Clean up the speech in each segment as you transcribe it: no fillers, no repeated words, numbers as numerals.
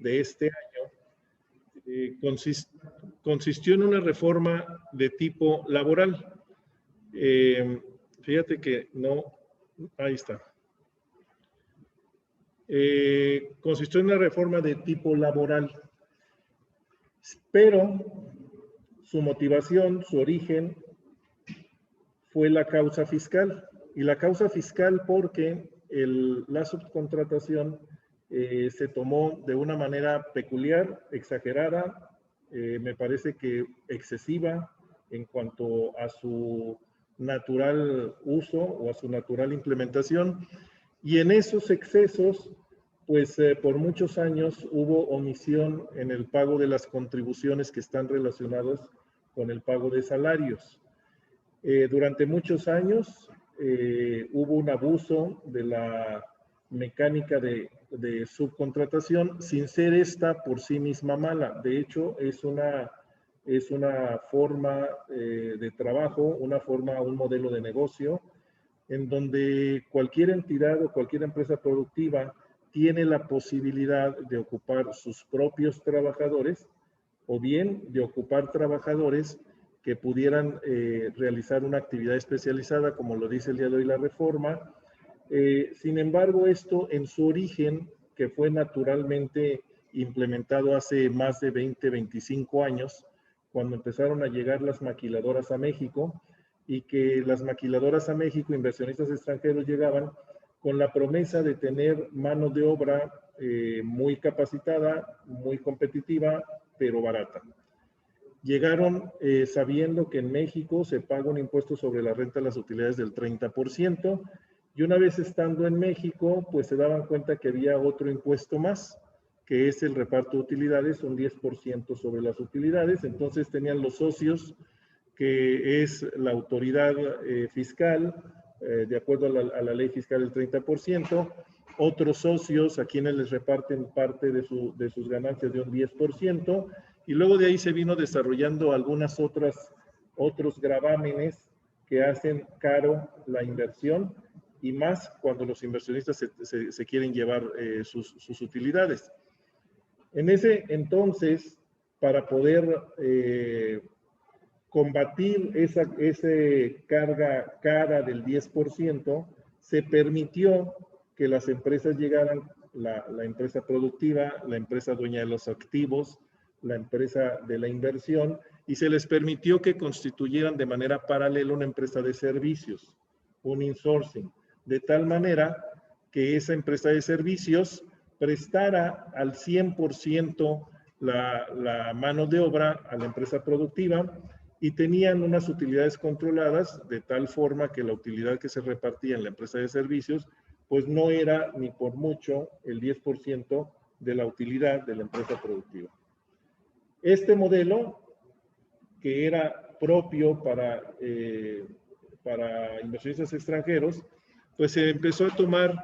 de este año consistió en una reforma de tipo laboral. Fíjate que no, ahí está. Consistió en una reforma de tipo laboral, pero su motivación, su origen, fue la causa fiscal. Y la causa fiscal porque la subcontratación se tomó de una manera peculiar, exagerada, me parece que excesiva en cuanto a su natural uso o a su natural implementación. Y en esos excesos, pues por muchos años hubo omisión en el pago de las contribuciones que están relacionadas con el pago de salarios. Durante muchos años hubo un abuso de la mecánica de subcontratación sin ser esta por sí misma mala. De hecho, es una forma de trabajo, un modelo de negocio en donde cualquier entidad o cualquier empresa productiva tiene la posibilidad de ocupar sus propios trabajadores o bien de ocupar trabajadores que pudieran realizar una actividad especializada, como lo dice el día de hoy la reforma. Sin embargo, esto en su origen, que fue naturalmente implementado hace más de 20, 25 años, cuando empezaron a llegar las maquiladoras a México, y que las maquiladoras a México, inversionistas extranjeros, llegaban con la promesa de tener mano de obra muy capacitada, muy competitiva, pero barata. Llegaron sabiendo que en México se paga un impuesto sobre la renta de las utilidades del 30%, y una vez estando en México, pues se daban cuenta que había otro impuesto más, que es el reparto de utilidades, un 10% sobre las utilidades. Entonces tenían los socios, que es la autoridad fiscal, de acuerdo a la ley fiscal del 30%, otros socios a quienes les reparten parte de sus ganancias de un 10%, y luego de ahí se vino desarrollando otros gravámenes que hacen caro la inversión, y más cuando los inversionistas se quieren llevar sus utilidades. En ese entonces, para poder combatir esa carga cara del 10%, se permitió que las empresas llegaran, la empresa productiva, la empresa dueña de los activos, la empresa de la inversión, y se les permitió que constituyeran de manera paralela una empresa de servicios, un insourcing, de tal manera que esa empresa de servicios prestara al 100% la mano de obra a la empresa productiva, y tenían unas utilidades controladas de tal forma que la utilidad que se repartía en la empresa de servicios pues no era ni por mucho el 10% de la utilidad de la empresa productiva. Este modelo, que era propio para inversionistas extranjeros, pues se empezó a tomar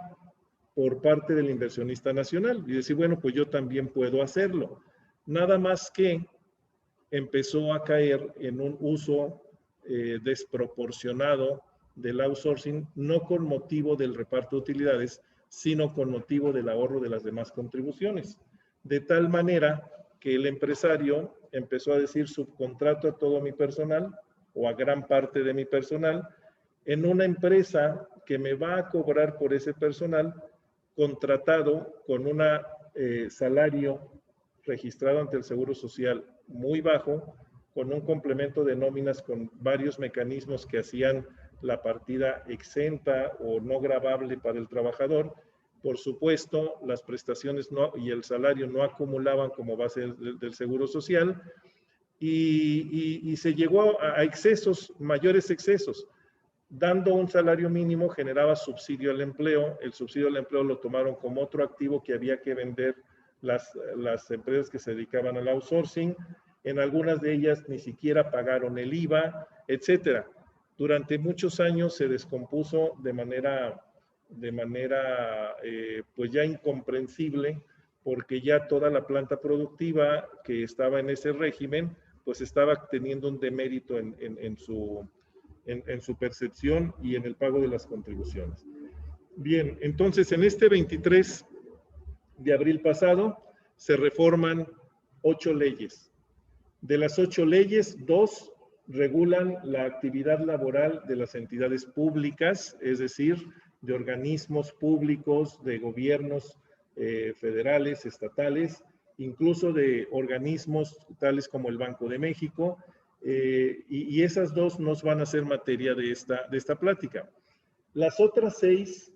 por parte del inversionista nacional y decir, bueno, pues yo también puedo hacerlo. Nada más que empezó a caer en un uso desproporcionado del outsourcing, no con motivo del reparto de utilidades, sino con motivo del ahorro de las demás contribuciones. De tal manera que el empresario empezó a decir, subcontrato a todo mi personal o a gran parte de mi personal en una empresa que me va a cobrar por ese personal contratado con un salario registrado ante el Seguro Social muy bajo, con un complemento de nóminas con varios mecanismos que hacían la partida exenta o no gravable para el trabajador. Por supuesto, las prestaciones y el salario no acumulaban como base del Seguro Social, y se llegó a excesos, mayores excesos. Dando un salario mínimo generaba subsidio al empleo. El subsidio al empleo lo tomaron como otro activo que había que vender las empresas que se dedicaban al outsourcing. En algunas de ellas ni siquiera pagaron el IVA, etcétera. Durante muchos años se descompuso de manera pues ya incomprensible, porque ya toda la planta productiva que estaba en ese régimen pues estaba teniendo un demérito en su percepción y en el pago de las contribuciones. Bien, entonces en este 23 de abril pasado se reforman 8 leyes. De las 8 leyes, 2 regulan la actividad laboral de las entidades públicas, es decir, de organismos públicos, de gobiernos federales, estatales, incluso de organismos tales como el Banco de México, y esas 2 nos van a ser materia de esta plática. Las otras 6,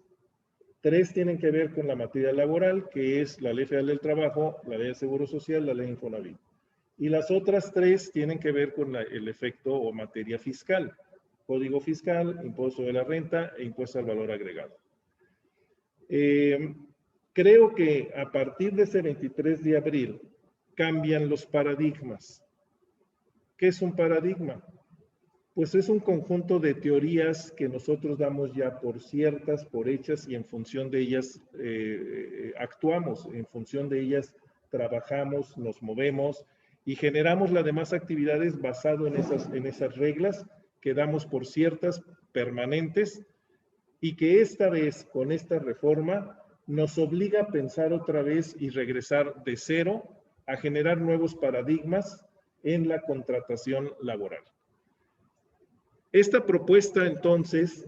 3 tienen que ver con la materia laboral, que es la Ley Federal del Trabajo, la Ley de Seguro Social, la Ley Infonavit. Y las otras 3 tienen que ver con el efecto o materia fiscal, Código Fiscal, Impuesto de la Renta e Impuesto al Valor Agregado. Creo que a partir de ese 23 de abril cambian los paradigmas. ¿Qué es un paradigma? Pues es un conjunto de teorías que nosotros damos ya por ciertas, por hechas, y en función de ellas actuamos, en función de ellas trabajamos, nos movemos y generamos las demás actividades basado en esas reglas que damos por ciertas, permanentes, y que esta vez, con esta reforma, nos obliga a pensar otra vez y regresar de cero a generar nuevos paradigmas en la contratación laboral. Esta propuesta, entonces,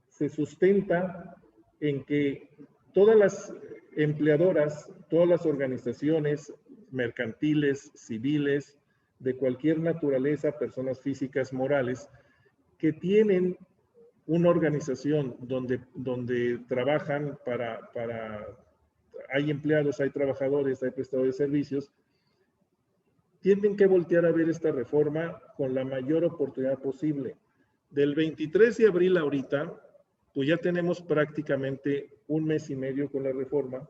se sustenta en que todas las empleadoras, todas las organizaciones mercantiles, civiles, de cualquier naturaleza, personas físicas, morales, que tienen una organización donde trabajan hay empleados, hay trabajadores, hay prestadores de servicios, tienen que voltear a ver esta reforma con la mayor oportunidad posible. Del 23 de abril ahorita, pues ya tenemos prácticamente 1 mes y medio con la reforma.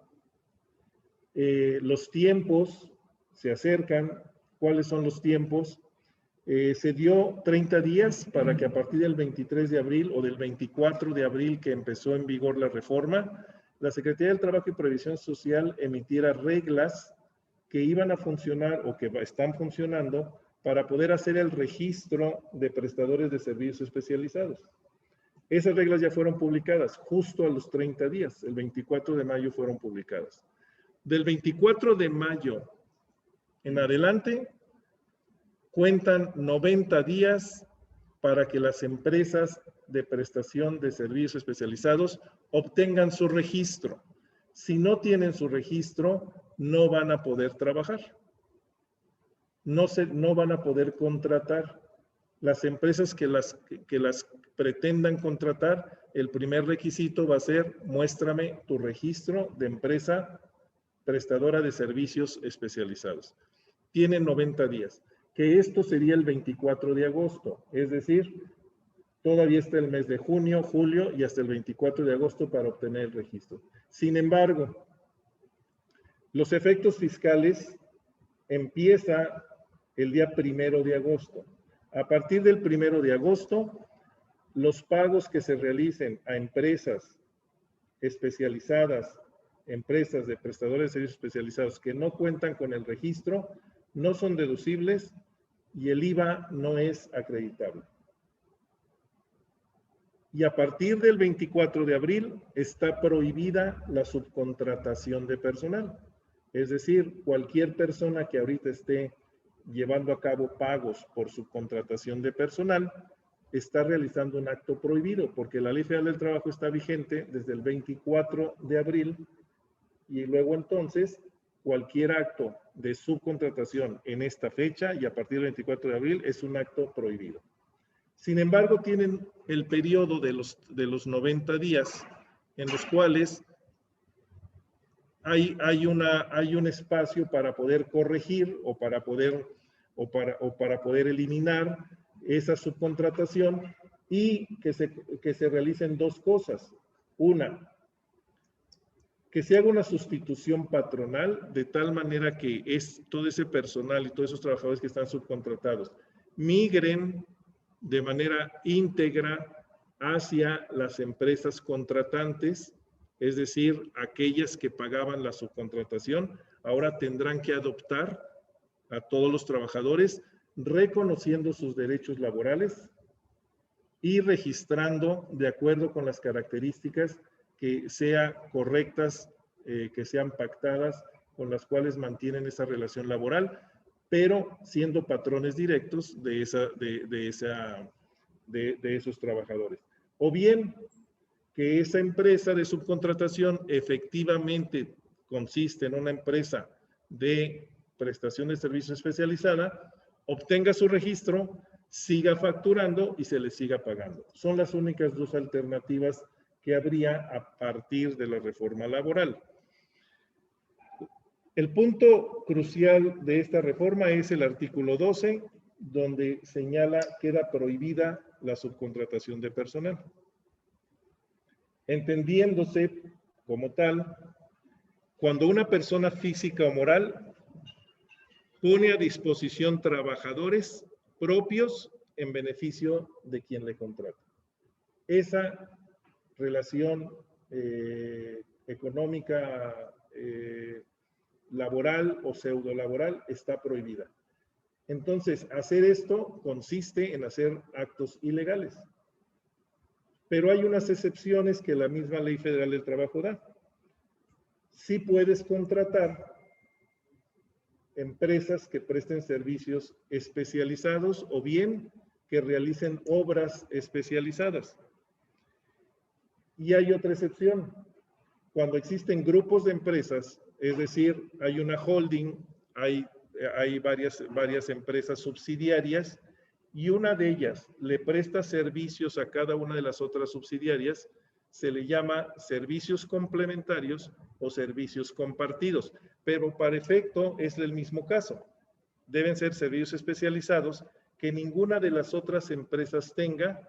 Los tiempos se acercan. ¿Cuáles son los tiempos? Se dio 30 días para que a partir del 23 de abril o del 24 de abril que empezó en vigor la reforma, la Secretaría del Trabajo y Previsión Social emitiera reglas que iban a funcionar o que están funcionando para poder hacer el registro de prestadores de servicios especializados. Esas reglas ya fueron publicadas justo a los 30 días, el 24 de mayo fueron publicadas. Del 24 de mayo en adelante, cuentan 90 días para que las empresas de prestación de servicios especializados obtengan su registro. Si no tienen su registro, no van a poder trabajar. No van a poder contratar. Las empresas que las pretendan contratar, el primer requisito va a ser: muéstrame tu registro de empresa prestadora de servicios especializados. Tienen 90 días, que esto sería el 24 de agosto, es decir, todavía está el mes de junio, julio y hasta el 24 de agosto para obtener el registro. Sin embargo, los efectos fiscales empiezan el día 1 de agosto. A partir del 1 de agosto, los pagos que se realicen a empresas especializadas, empresas de prestadores de servicios especializados que no cuentan con el registro, no son deducibles y el IVA no es acreditable. Y a partir del 24 de abril está prohibida la subcontratación de personal. Es decir, cualquier persona que ahorita esté llevando a cabo pagos por subcontratación de personal está realizando un acto prohibido, porque la Ley Federal del Trabajo está vigente desde el 24 de abril y luego entonces cualquier acto de subcontratación en esta fecha y a partir del 24 de abril es un acto prohibido. Sin embargo, tienen el periodo de los 90 días en los cuales hay un espacio para poder corregir o para poder eliminar esa subcontratación y que se realicen 2 cosas. Una, que se haga una sustitución patronal de tal manera que todo ese personal y todos esos trabajadores que están subcontratados migren de manera íntegra hacia las empresas contratantes, es decir, aquellas que pagaban la subcontratación, ahora tendrán que adoptar a todos los trabajadores, reconociendo sus derechos laborales y registrando de acuerdo con las características que sean correctas, que sean pactadas con las cuales mantienen esa relación laboral, pero siendo patrones directos de esos trabajadores. O bien que esa empresa de subcontratación efectivamente consiste en una empresa de prestación de servicio especializada, obtenga su registro, siga facturando y se le siga pagando. Son las únicas dos alternativas que habría a partir de la reforma laboral. El punto crucial de esta reforma es el artículo 12, donde señala que queda prohibida la subcontratación de personal, entendiéndose como tal cuando una persona física o moral pone a disposición trabajadores propios en beneficio de quien le contrata. Esa relación económica, laboral o pseudo laboral está prohibida. Entonces, hacer esto consiste en hacer actos ilegales. Pero hay unas excepciones que la misma Ley Federal del Trabajo da. Sí puedes contratar empresas que presten servicios especializados o bien que realicen obras especializadas. Y hay otra excepción. Cuando existen grupos de empresas, es decir, hay una holding, hay varias empresas subsidiarias y una de ellas le presta servicios a cada una de las otras subsidiarias, se le llama servicios complementarios o servicios compartidos, pero para efecto es el mismo caso. Deben ser servicios especializados que ninguna de las otras empresas tenga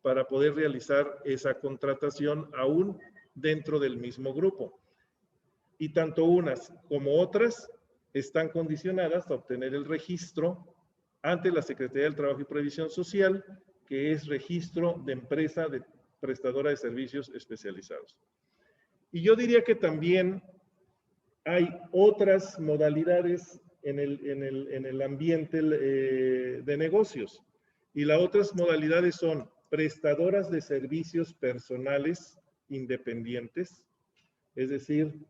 para poder realizar esa contratación aún dentro del mismo grupo. Y tanto unas como otras están condicionadas a obtener el registro ante la Secretaría del Trabajo y Previsión Social, que es registro de empresa de prestadora de servicios especializados. Y yo diría que también hay otras modalidades en el ambiente de negocios. Y las otras modalidades son prestadoras de servicios personales independientes, es decir,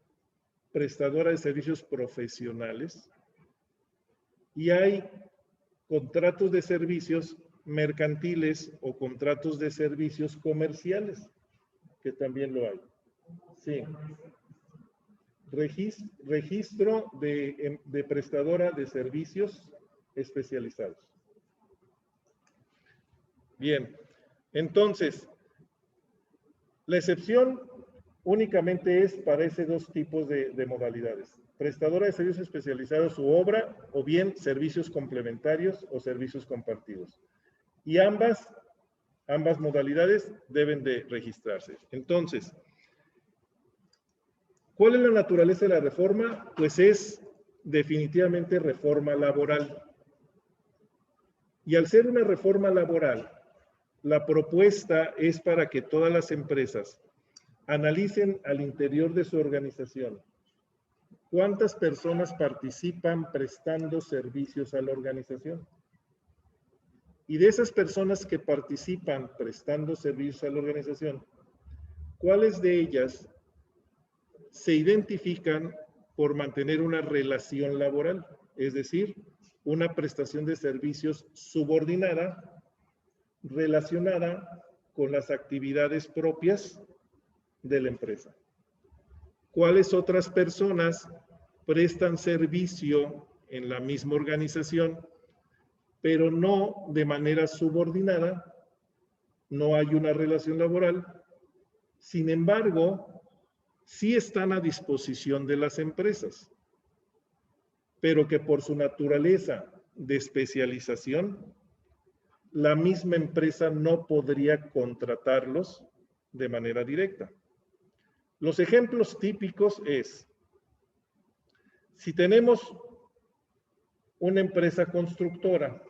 prestadora de servicios profesionales, y hay contratos de servicios mercantiles o contratos de servicios comerciales, que también lo hay. Sí. Registro de prestadora de servicios especializados. Bien, entonces, la excepción únicamente es para esos dos tipos de modalidades. Prestadora de servicios especializados u obra, o bien servicios complementarios o servicios compartidos. Y ambas modalidades deben de registrarse. Entonces, ¿cuál es la naturaleza de la reforma? Pues es definitivamente reforma laboral. Y al ser una reforma laboral, la propuesta es para que todas las empresas analicen al interior de su organización cuántas personas participan prestando servicios a la organización. Y de esas personas que participan prestando servicios a la organización, ¿cuáles de ellas se identifican por mantener una relación laboral? Es decir, una prestación de servicios subordinada, relacionada con las actividades propias de la empresa. ¿Cuáles otras personas prestan servicio en la misma organización, pero no de manera subordinada? No hay una relación laboral. Sin embargo, sí están a disposición de las empresas, pero que por su naturaleza de especialización, la misma empresa no podría contratarlos de manera directa. Los ejemplos típicos es, si tenemos una empresa constructora,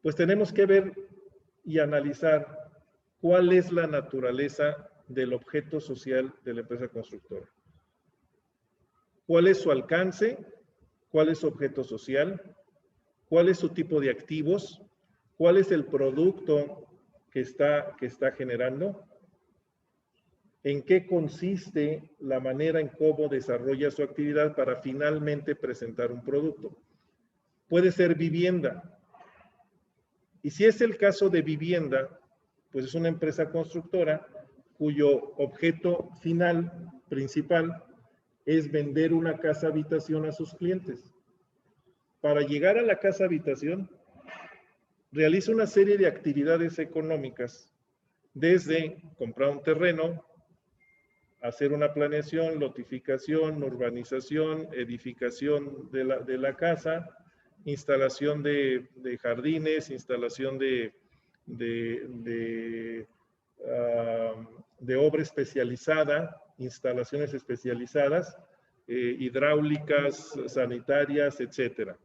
pues tenemos que ver y analizar cuál es la naturaleza del objeto social de la empresa constructora. ¿Cuál es su alcance? ¿Cuál es su objeto social? ¿Cuál es su tipo de activos? ¿Cuál es el producto que está generando? en qué consiste la manera en cómo desarrolla su actividad para finalmente presentar un producto. Puede ser vivienda. Y si es el caso de vivienda, pues es una empresa constructora cuyo objeto final, principal, es vender una casa habitación a sus clientes. Para llegar a la casa habitación, realiza una serie de actividades económicas, desde comprar un terreno, hacer una planeación, lotificación, urbanización, edificación de la casa, instalación de jardines, instalación de obra especializada, instalaciones especializadas, hidráulicas, sanitarias, etcétera.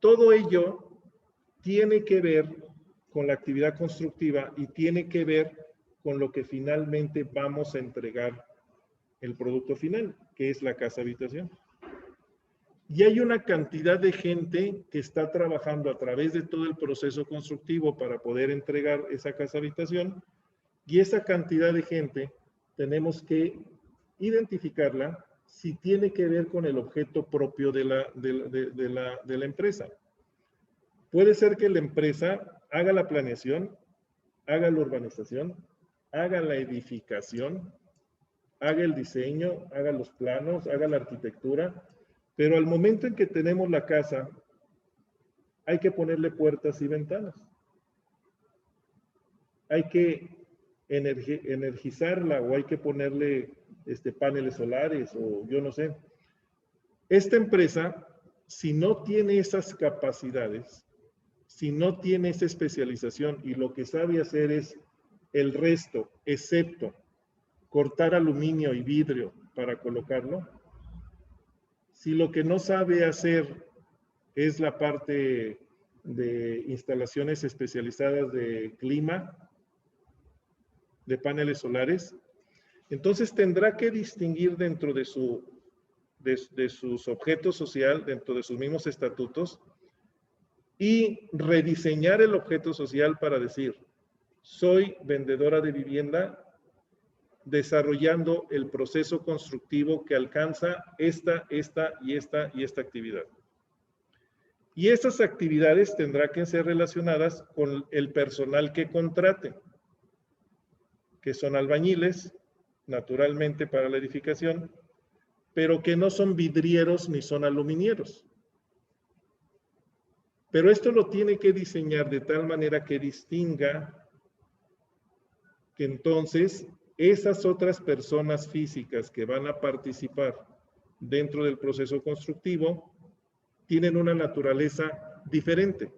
Todo ello tiene que ver con la actividad constructiva y tiene que ver con lo que finalmente vamos a entregar el producto final, que es la casa habitación. Y hay una cantidad de gente que está trabajando a través de todo el proceso constructivo para poder entregar esa casa habitación, y esa cantidad de gente tenemos que identificarla si tiene que ver con el objeto propio de la empresa. Puede ser que la empresa haga la planeación, haga la urbanización, haga la edificación, haga el diseño, haga los planos, haga la arquitectura, pero al momento en que tenemos la casa, hay que ponerle puertas y ventanas. Hay que energizarla o hay que ponerle paneles solares o yo no sé. Esta empresa, si no tiene esas capacidades, si no tiene esa especialización y lo que sabe hacer es el resto, excepto cortar aluminio y vidrio para colocarlo, si lo que no sabe hacer es la parte de instalaciones especializadas de clima, de paneles solares, entonces tendrá que distinguir dentro de sus objetos social, dentro de sus mismos estatutos, y rediseñar el objeto social para decir, soy vendedora de vivienda desarrollando el proceso constructivo que alcanza esta y esta actividad. Y esas actividades tendrán que ser relacionadas con el personal que contrate, que son albañiles, naturalmente para la edificación, pero que no son vidrieros ni son aluminieros. Pero esto lo tiene que diseñar de tal manera que distinga que entonces esas otras personas físicas que van a participar dentro del proceso constructivo tienen una naturaleza diferente.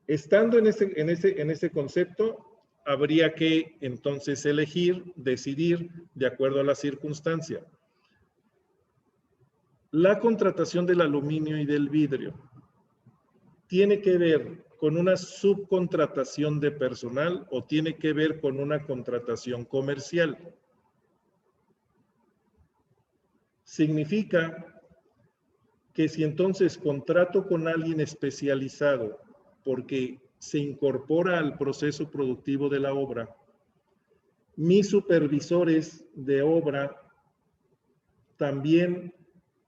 Estando en ese concepto, habría que entonces elegir, decidir de acuerdo a la circunstancia. La contratación del aluminio y del vidrio tiene que ver con una subcontratación de personal o tiene que ver con una contratación comercial. Significa que si entonces contrato con alguien especializado porque se incorpora al proceso productivo de la obra, mis supervisores de obra también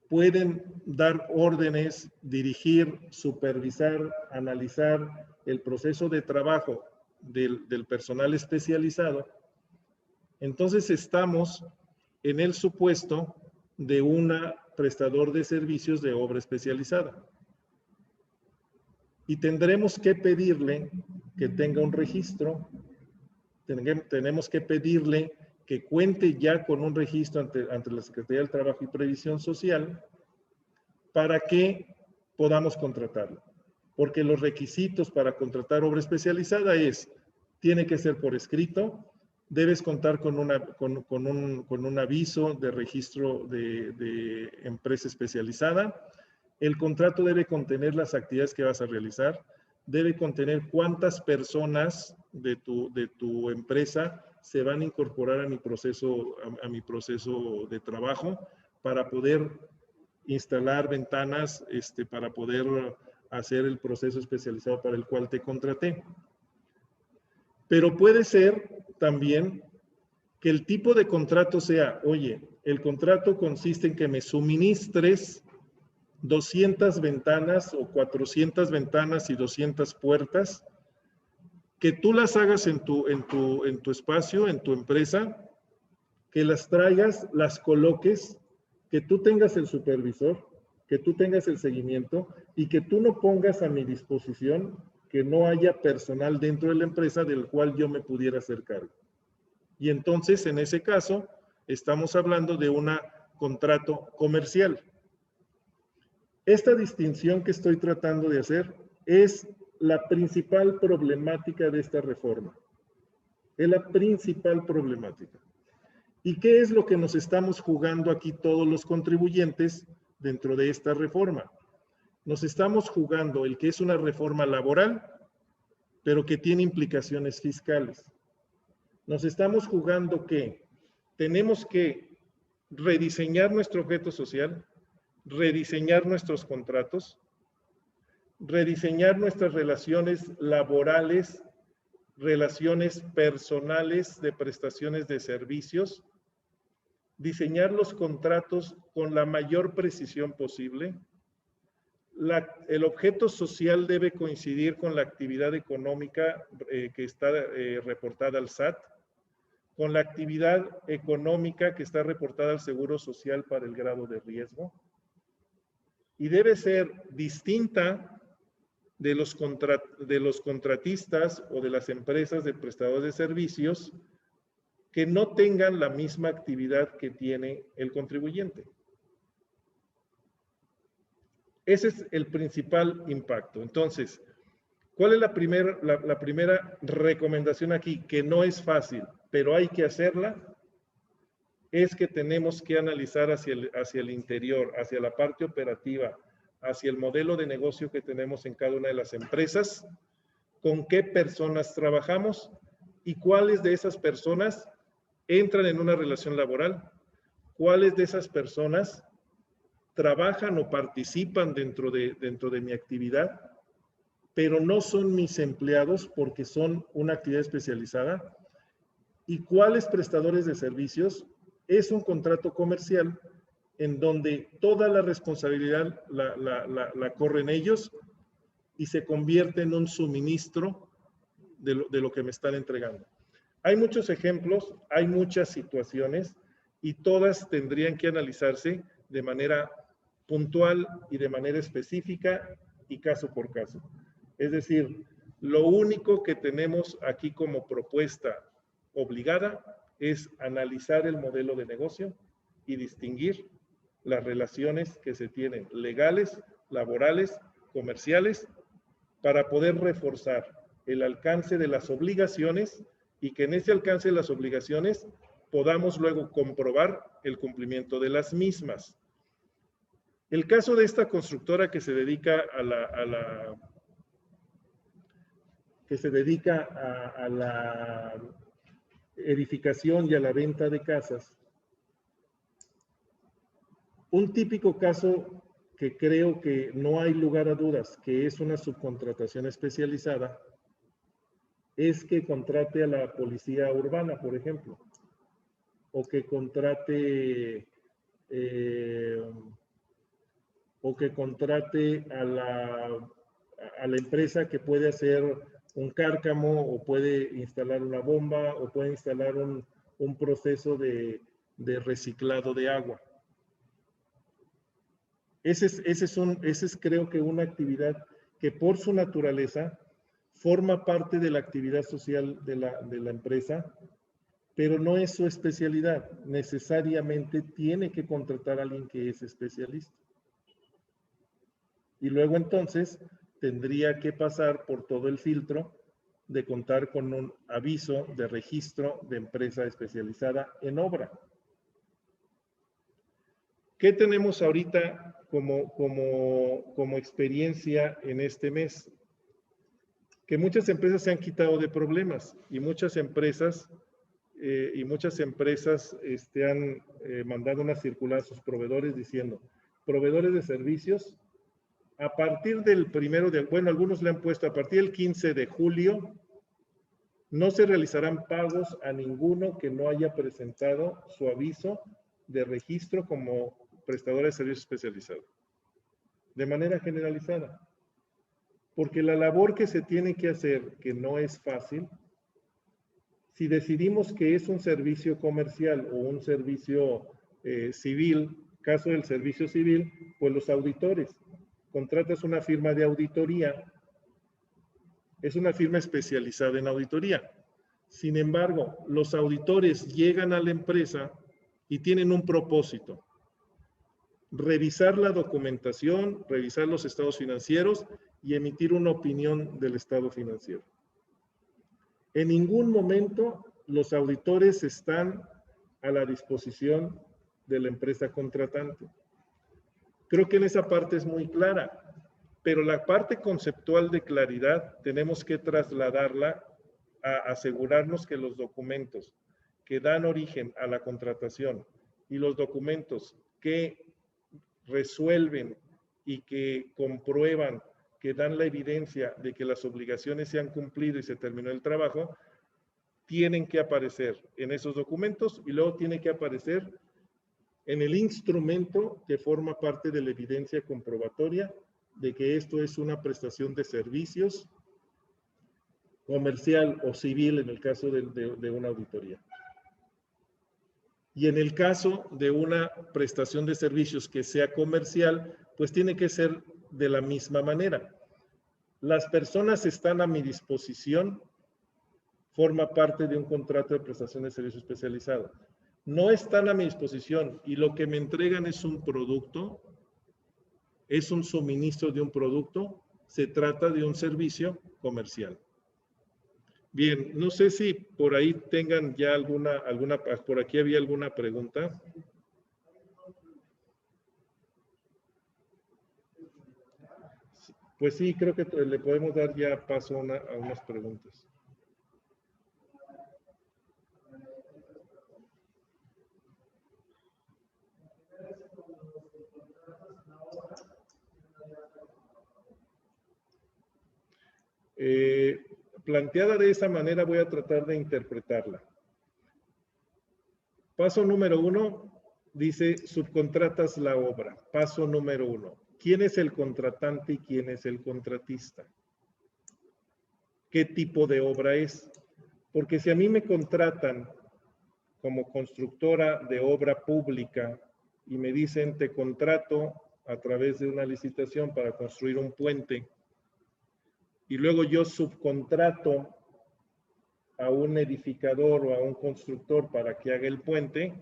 pueden dar órdenes, dirigir, supervisar, analizar el proceso de trabajo del personal especializado. Entonces estamos en el supuesto de un prestador de servicios de obra especializada. Y tendremos que pedirle que tenga un registro, tenemos que pedirle que cuente ya con un registro ante la Secretaría del Trabajo y Previsión Social para que podamos contratarlo. Porque los requisitos para contratar obra especializada tiene que ser por escrito, debes contar con un aviso de registro de empresa especializada, el contrato debe contener las actividades que vas a realizar, debe contener cuántas personas de tu empresa se van a incorporar a mi proceso de trabajo para poder instalar ventanas, para poder hacer el proceso especializado para el cual te contraté. Pero puede ser también Que el tipo de contrato sea, oye, el contrato consiste en que me suministres 200 ventanas o 400 ventanas y 200 puertas, que tú las hagas en tu espacio, en tu empresa, que las traigas, las coloques, que tú tengas el supervisor, que tú tengas el seguimiento y que tú no pongas a mi disposición que no haya personal dentro de la empresa del cual yo me pudiera hacer cargo. Y entonces, en ese caso, estamos hablando de un contrato comercial. Esta distinción que estoy tratando de hacer es la principal problemática de esta reforma. Es la principal problemática. ¿Y qué es lo que nos estamos jugando aquí todos los contribuyentes dentro de esta reforma? Nos estamos jugando el que es una reforma laboral, pero que tiene implicaciones fiscales. Nos estamos jugando que tenemos que rediseñar nuestro objeto social, rediseñar nuestros contratos, rediseñar nuestras relaciones laborales, relaciones personales de prestaciones de servicios, diseñar los contratos con la mayor precisión posible. El objeto social debe coincidir con la actividad económica que está reportada al SAT, con la actividad económica que está reportada al Seguro Social para el grado de riesgo, y debe ser distinta de los contratistas o de las empresas de prestadores de servicios que no tengan la misma actividad que tiene el contribuyente. Ese es el principal impacto. Entonces, ¿cuál es la primera recomendación aquí? Que no es fácil, pero hay que hacerla. Es que tenemos que analizar hacia el interior, hacia la parte operativa, hacia el modelo de negocio que tenemos en cada una de las empresas, con qué personas trabajamos y cuáles de esas personas entran en una relación laboral, cuáles de esas personas trabajan o participan dentro de mi actividad, pero no son mis empleados porque son una actividad especializada, y cuáles prestadores de servicios es un contrato comercial en donde toda la responsabilidad la corren ellos y se convierte en un suministro de lo que me están entregando. Hay muchos ejemplos, hay muchas situaciones y todas tendrían que analizarse de manera puntual y de manera específica y caso por caso. Es decir, lo único que tenemos aquí como propuesta obligada es analizar el modelo de negocio y distinguir las relaciones que se tienen legales, laborales, comerciales, para poder reforzar el alcance de las obligaciones y que en ese alcance de las obligaciones podamos luego comprobar el cumplimiento de las mismas. El caso de esta constructora que se dedica a la edificación y a la venta de casas, un típico caso que creo que no hay lugar a dudas, que es una subcontratación especializada, es que contrate a la policía urbana, por ejemplo, o que contrate a la empresa que puede hacer un cárcamo o puede instalar una bomba o puede instalar un proceso de reciclado de agua. Ese es creo que una actividad que por su naturaleza forma parte de la actividad social de la empresa, pero no es su especialidad. Necesariamente tiene que contratar a alguien que es especialista. Y luego entonces tendría que pasar por todo el filtro de contar con un aviso de registro de empresa especializada en obra. ¿Qué tenemos ahorita como experiencia en este mes? Que muchas empresas se han quitado de problemas y muchas empresas han mandado una circular a sus proveedores diciendo, proveedores de servicios, a partir del algunos le han puesto a partir del 15 de julio, No se realizarán pagos a ninguno que no haya presentado su aviso de registro como prestador de servicio especializado. De manera generalizada. Porque la labor que se tiene que hacer, que no es fácil, si decidimos que es un servicio comercial o un servicio civil, caso del servicio civil, pues los auditores. Contratas una firma de auditoría, es una firma especializada en auditoría. Sin embargo, los auditores llegan a la empresa y tienen un propósito: revisar la documentación, revisar los estados financieros y emitir una opinión del estado financiero. En ningún momento los auditores están a la disposición de la empresa contratante. Creo que en esa parte es muy clara, pero la parte conceptual de claridad tenemos que trasladarla a asegurarnos que los documentos que dan origen a la contratación y los documentos que resuelven y que comprueban, que dan la evidencia de que las obligaciones se han cumplido y se terminó el trabajo, tienen que aparecer en esos documentos y luego tiene que aparecer en el instrumento que forma parte de la evidencia comprobatoria de que esto es una prestación de servicios comercial o civil en el caso de una auditoría. Y en el caso de una prestación de servicios que sea comercial, pues tiene que ser de la misma manera. Las personas están a mi disposición, forma parte de un contrato de prestación de servicio especializado. No están a mi disposición y lo que me entregan es un producto, es un suministro de un producto, se trata de un servicio comercial. Bien, no sé si por ahí tengan ya alguna, por aquí había alguna pregunta. Pues sí, creo que le podemos dar ya paso a unas preguntas. Planteada de esa manera voy a tratar de interpretarla. Paso número 1, dice subcontratas la obra. Paso número 1. ¿Quién es el contratante y quién es el contratista? ¿Qué tipo de obra es? Porque si a mí me contratan como constructora de obra pública y me dicen te contrato a través de una licitación para construir un puente y luego yo subcontrato a un edificador o a un constructor para que haga el puente,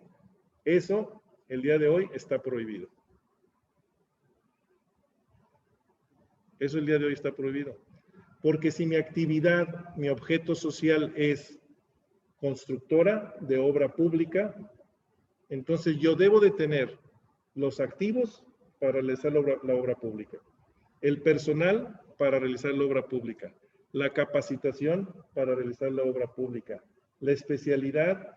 eso el día de hoy está prohibido. Eso el día de hoy está prohibido. Porque si mi actividad, mi objeto social es constructora de obra pública, entonces yo debo de tener los activos para realizar la obra pública, el personal para realizar la obra pública, la capacitación para realizar la obra pública, la especialidad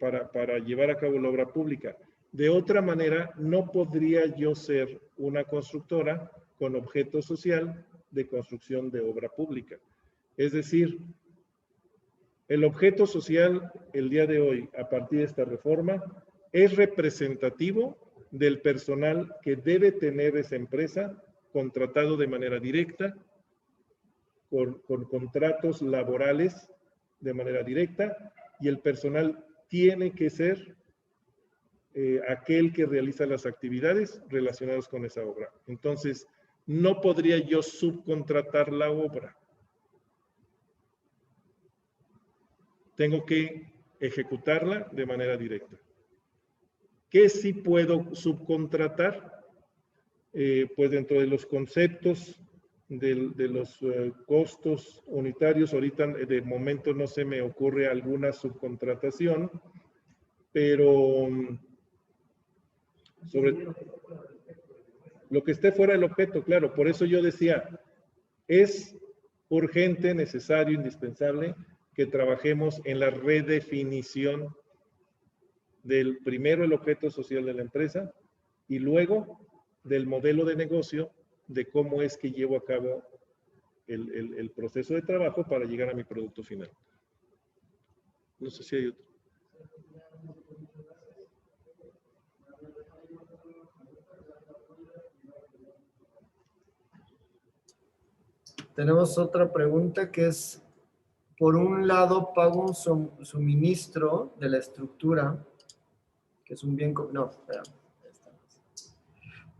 para llevar a cabo la obra pública. De otra manera, no podría yo ser una constructora con objeto social de construcción de obra pública. Es decir, el objeto social el día de hoy, a partir de esta reforma, es representativo del personal que debe tener esa empresa contratado de manera directa, con contratos laborales de manera directa, y el personal tiene que ser aquel que realiza las actividades relacionadas con esa obra. Entonces, no podría yo subcontratar la obra. Tengo que ejecutarla de manera directa. ¿Qué sí puedo subcontratar? Pues dentro de los conceptos de los costos unitarios, ahorita de momento no se me ocurre alguna subcontratación, pero sobre lo que esté fuera del objeto, claro, por eso yo decía, es urgente, necesario, indispensable que trabajemos en la redefinición del primero el objeto social de la empresa y luego del modelo de negocio de cómo es que llevo a cabo el proceso de trabajo para llegar a mi producto final. No sé si hay otro. Tenemos otra pregunta que es, por un lado, pago un suministro de la estructura, que es un bien... No, espera.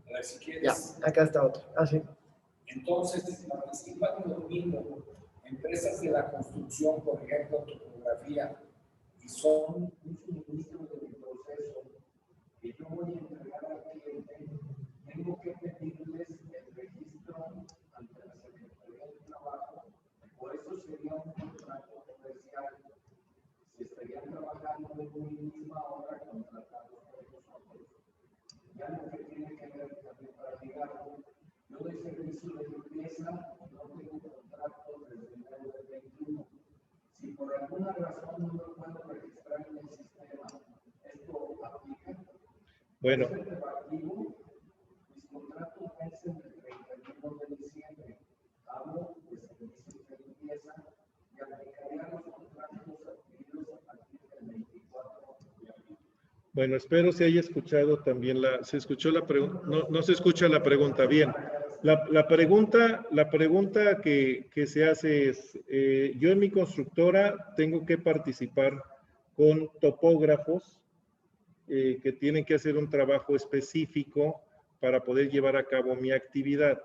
A ver, si quieres. Ya, acá está otro. Ah, sí. Entonces, participan en lo mismo empresas de la construcción, por ejemplo, topografía, y son un suministro del proceso que yo voy a entregar al cliente. Tengo que pedirles el registro ante la Secretaría del Trabajo. Por eso sería un contrato comercial. Se estarían trabajando en una misma obra contratados por nosotros. Ya lo que tiene que ver también para ligarlo, yo doy servicio de limpieza, no tengo contrato desde enero del 21. Si por alguna razón no lo puedo registrar en el sistema, ¿esto aplica? Bueno. Es retroactivo. Mis contratos vencen el 31 de diciembre. Hablo de servicios de limpieza y aplicaría los contratos adquiridos a partir del 24 de abril. Bueno, espero se haya escuchado también se escuchó la pregunta, no se escucha la pregunta bien. La pregunta que se hace es, yo en mi constructora tengo que participar con topógrafos que tienen que hacer un trabajo específico para poder llevar a cabo mi actividad.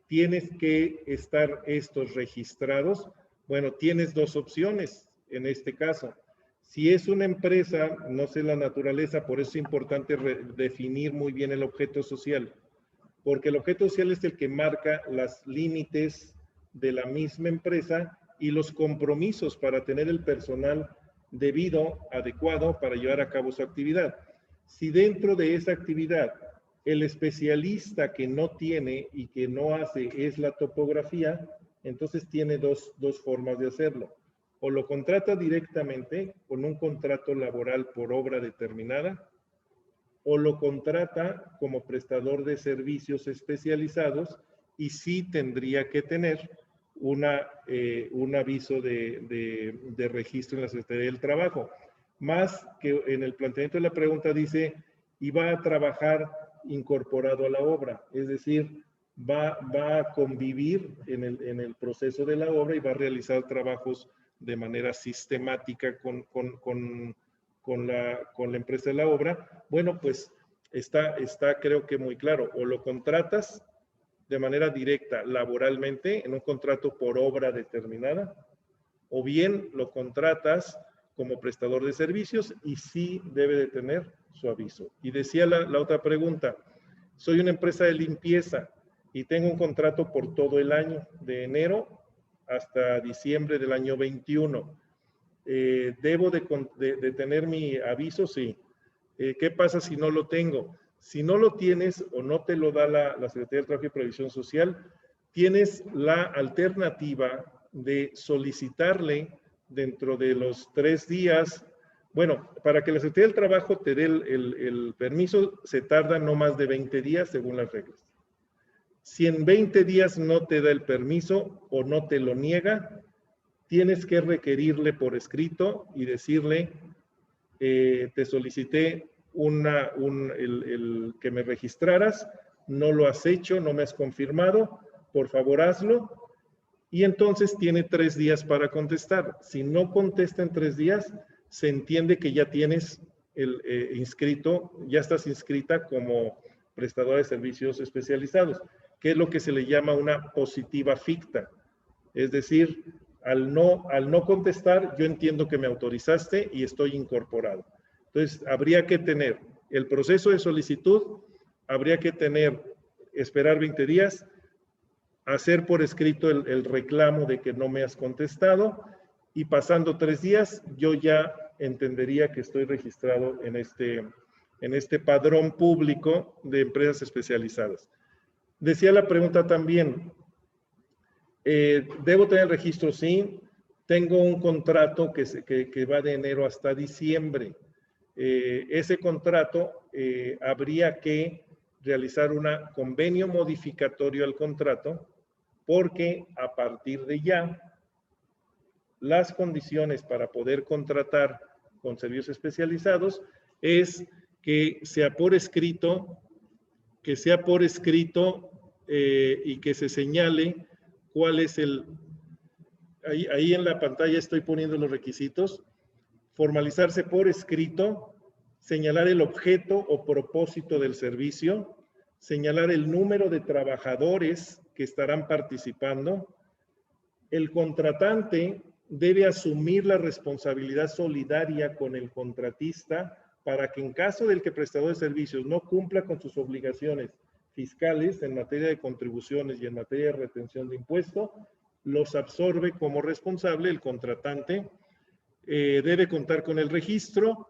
¿Tienes que estar estos registrados? Bueno, tienes dos opciones en este caso. Si es una empresa, no sé la naturaleza, por eso es importante definir muy bien el objeto social, porque el objeto social es el que marca los límites de la misma empresa y los compromisos para tener el personal debido, adecuado para llevar a cabo su actividad. Si dentro de esa actividad el especialista que no tiene y que no hace es la topografía, entonces tiene dos formas de hacerlo. O lo contrata directamente con un contrato laboral por obra determinada, o lo contrata como prestador de servicios especializados y sí tendría que tener un aviso de registro en la Secretaría del Trabajo. Más que en el planteamiento de la pregunta dice, y va a trabajar incorporado a la obra, es decir, va a convivir en el proceso de la obra y va a realizar trabajos de manera sistemática con la empresa de la obra. Bueno, pues está creo que muy claro, o lo contratas de manera directa laboralmente en un contrato por obra determinada, o bien lo contratas como prestador de servicios y sí debe de tener su aviso. Y decía la otra pregunta, soy una empresa de limpieza y tengo un contrato por todo el año, de enero hasta diciembre del año 21. ¿Debo de tener mi aviso? Sí. ¿Qué pasa si no lo tengo? Si no lo tienes o no te lo da la Secretaría del Trabajo y Previsión Social, tienes la alternativa de solicitarle dentro de los 3 días. Bueno, para que la Secretaría del Trabajo te dé el permiso, se tarda no más de 20 días según las reglas. Si en 20 días no te da el permiso o no te lo niega, tienes que requerirle por escrito y decirle, te solicité que me registraras, no lo has hecho, no me has confirmado, por favor hazlo. Y entonces tiene 3 días para contestar. Si no contesta en 3 días, se entiende que ya tienes inscrito, ya estás inscrita como prestadora de servicios especializados, que es lo que se le llama una positiva ficta. Es decir, al no contestar, yo entiendo que me autorizaste y estoy incorporado. Entonces, habría que tener el proceso de solicitud, habría que esperar 20 días, hacer por escrito el reclamo de que no me has contestado y pasando 3 días, yo ya entendería que estoy registrado en este padrón público de empresas especializadas. Decía la pregunta también, ¿debo tener registro? Sí. Tengo un contrato que va de enero hasta diciembre. Ese contrato habría que realizar un convenio modificatorio al contrato porque a partir de ya las condiciones para poder contratar con servicios especializados es que sea por escrito, y que se señale cuál es el... Ahí en la pantalla estoy poniendo los requisitos. Formalizarse por escrito, señalar el objeto o propósito del servicio, señalar el número de trabajadores que estarán participando. El contratante debe asumir la responsabilidad solidaria con el contratista para que en caso del que el prestador de servicios no cumpla con sus obligaciones fiscales en materia de contribuciones y en materia de retención de impuestos, los absorbe como responsable el contratante. Debe contar con el registro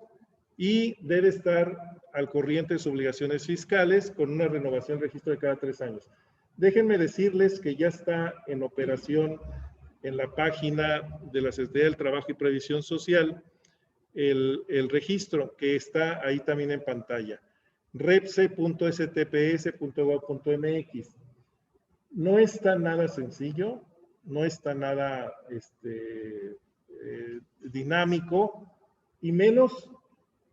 y debe estar al corriente de sus obligaciones fiscales con una renovación del registro de cada 3 años. Déjenme decirles que ya está en operación en la página de la Secretaría del Trabajo y Previsión Social el registro que está ahí también en pantalla. repse.stps.gov.mx. No está nada sencillo, no está nada dinámico, y menos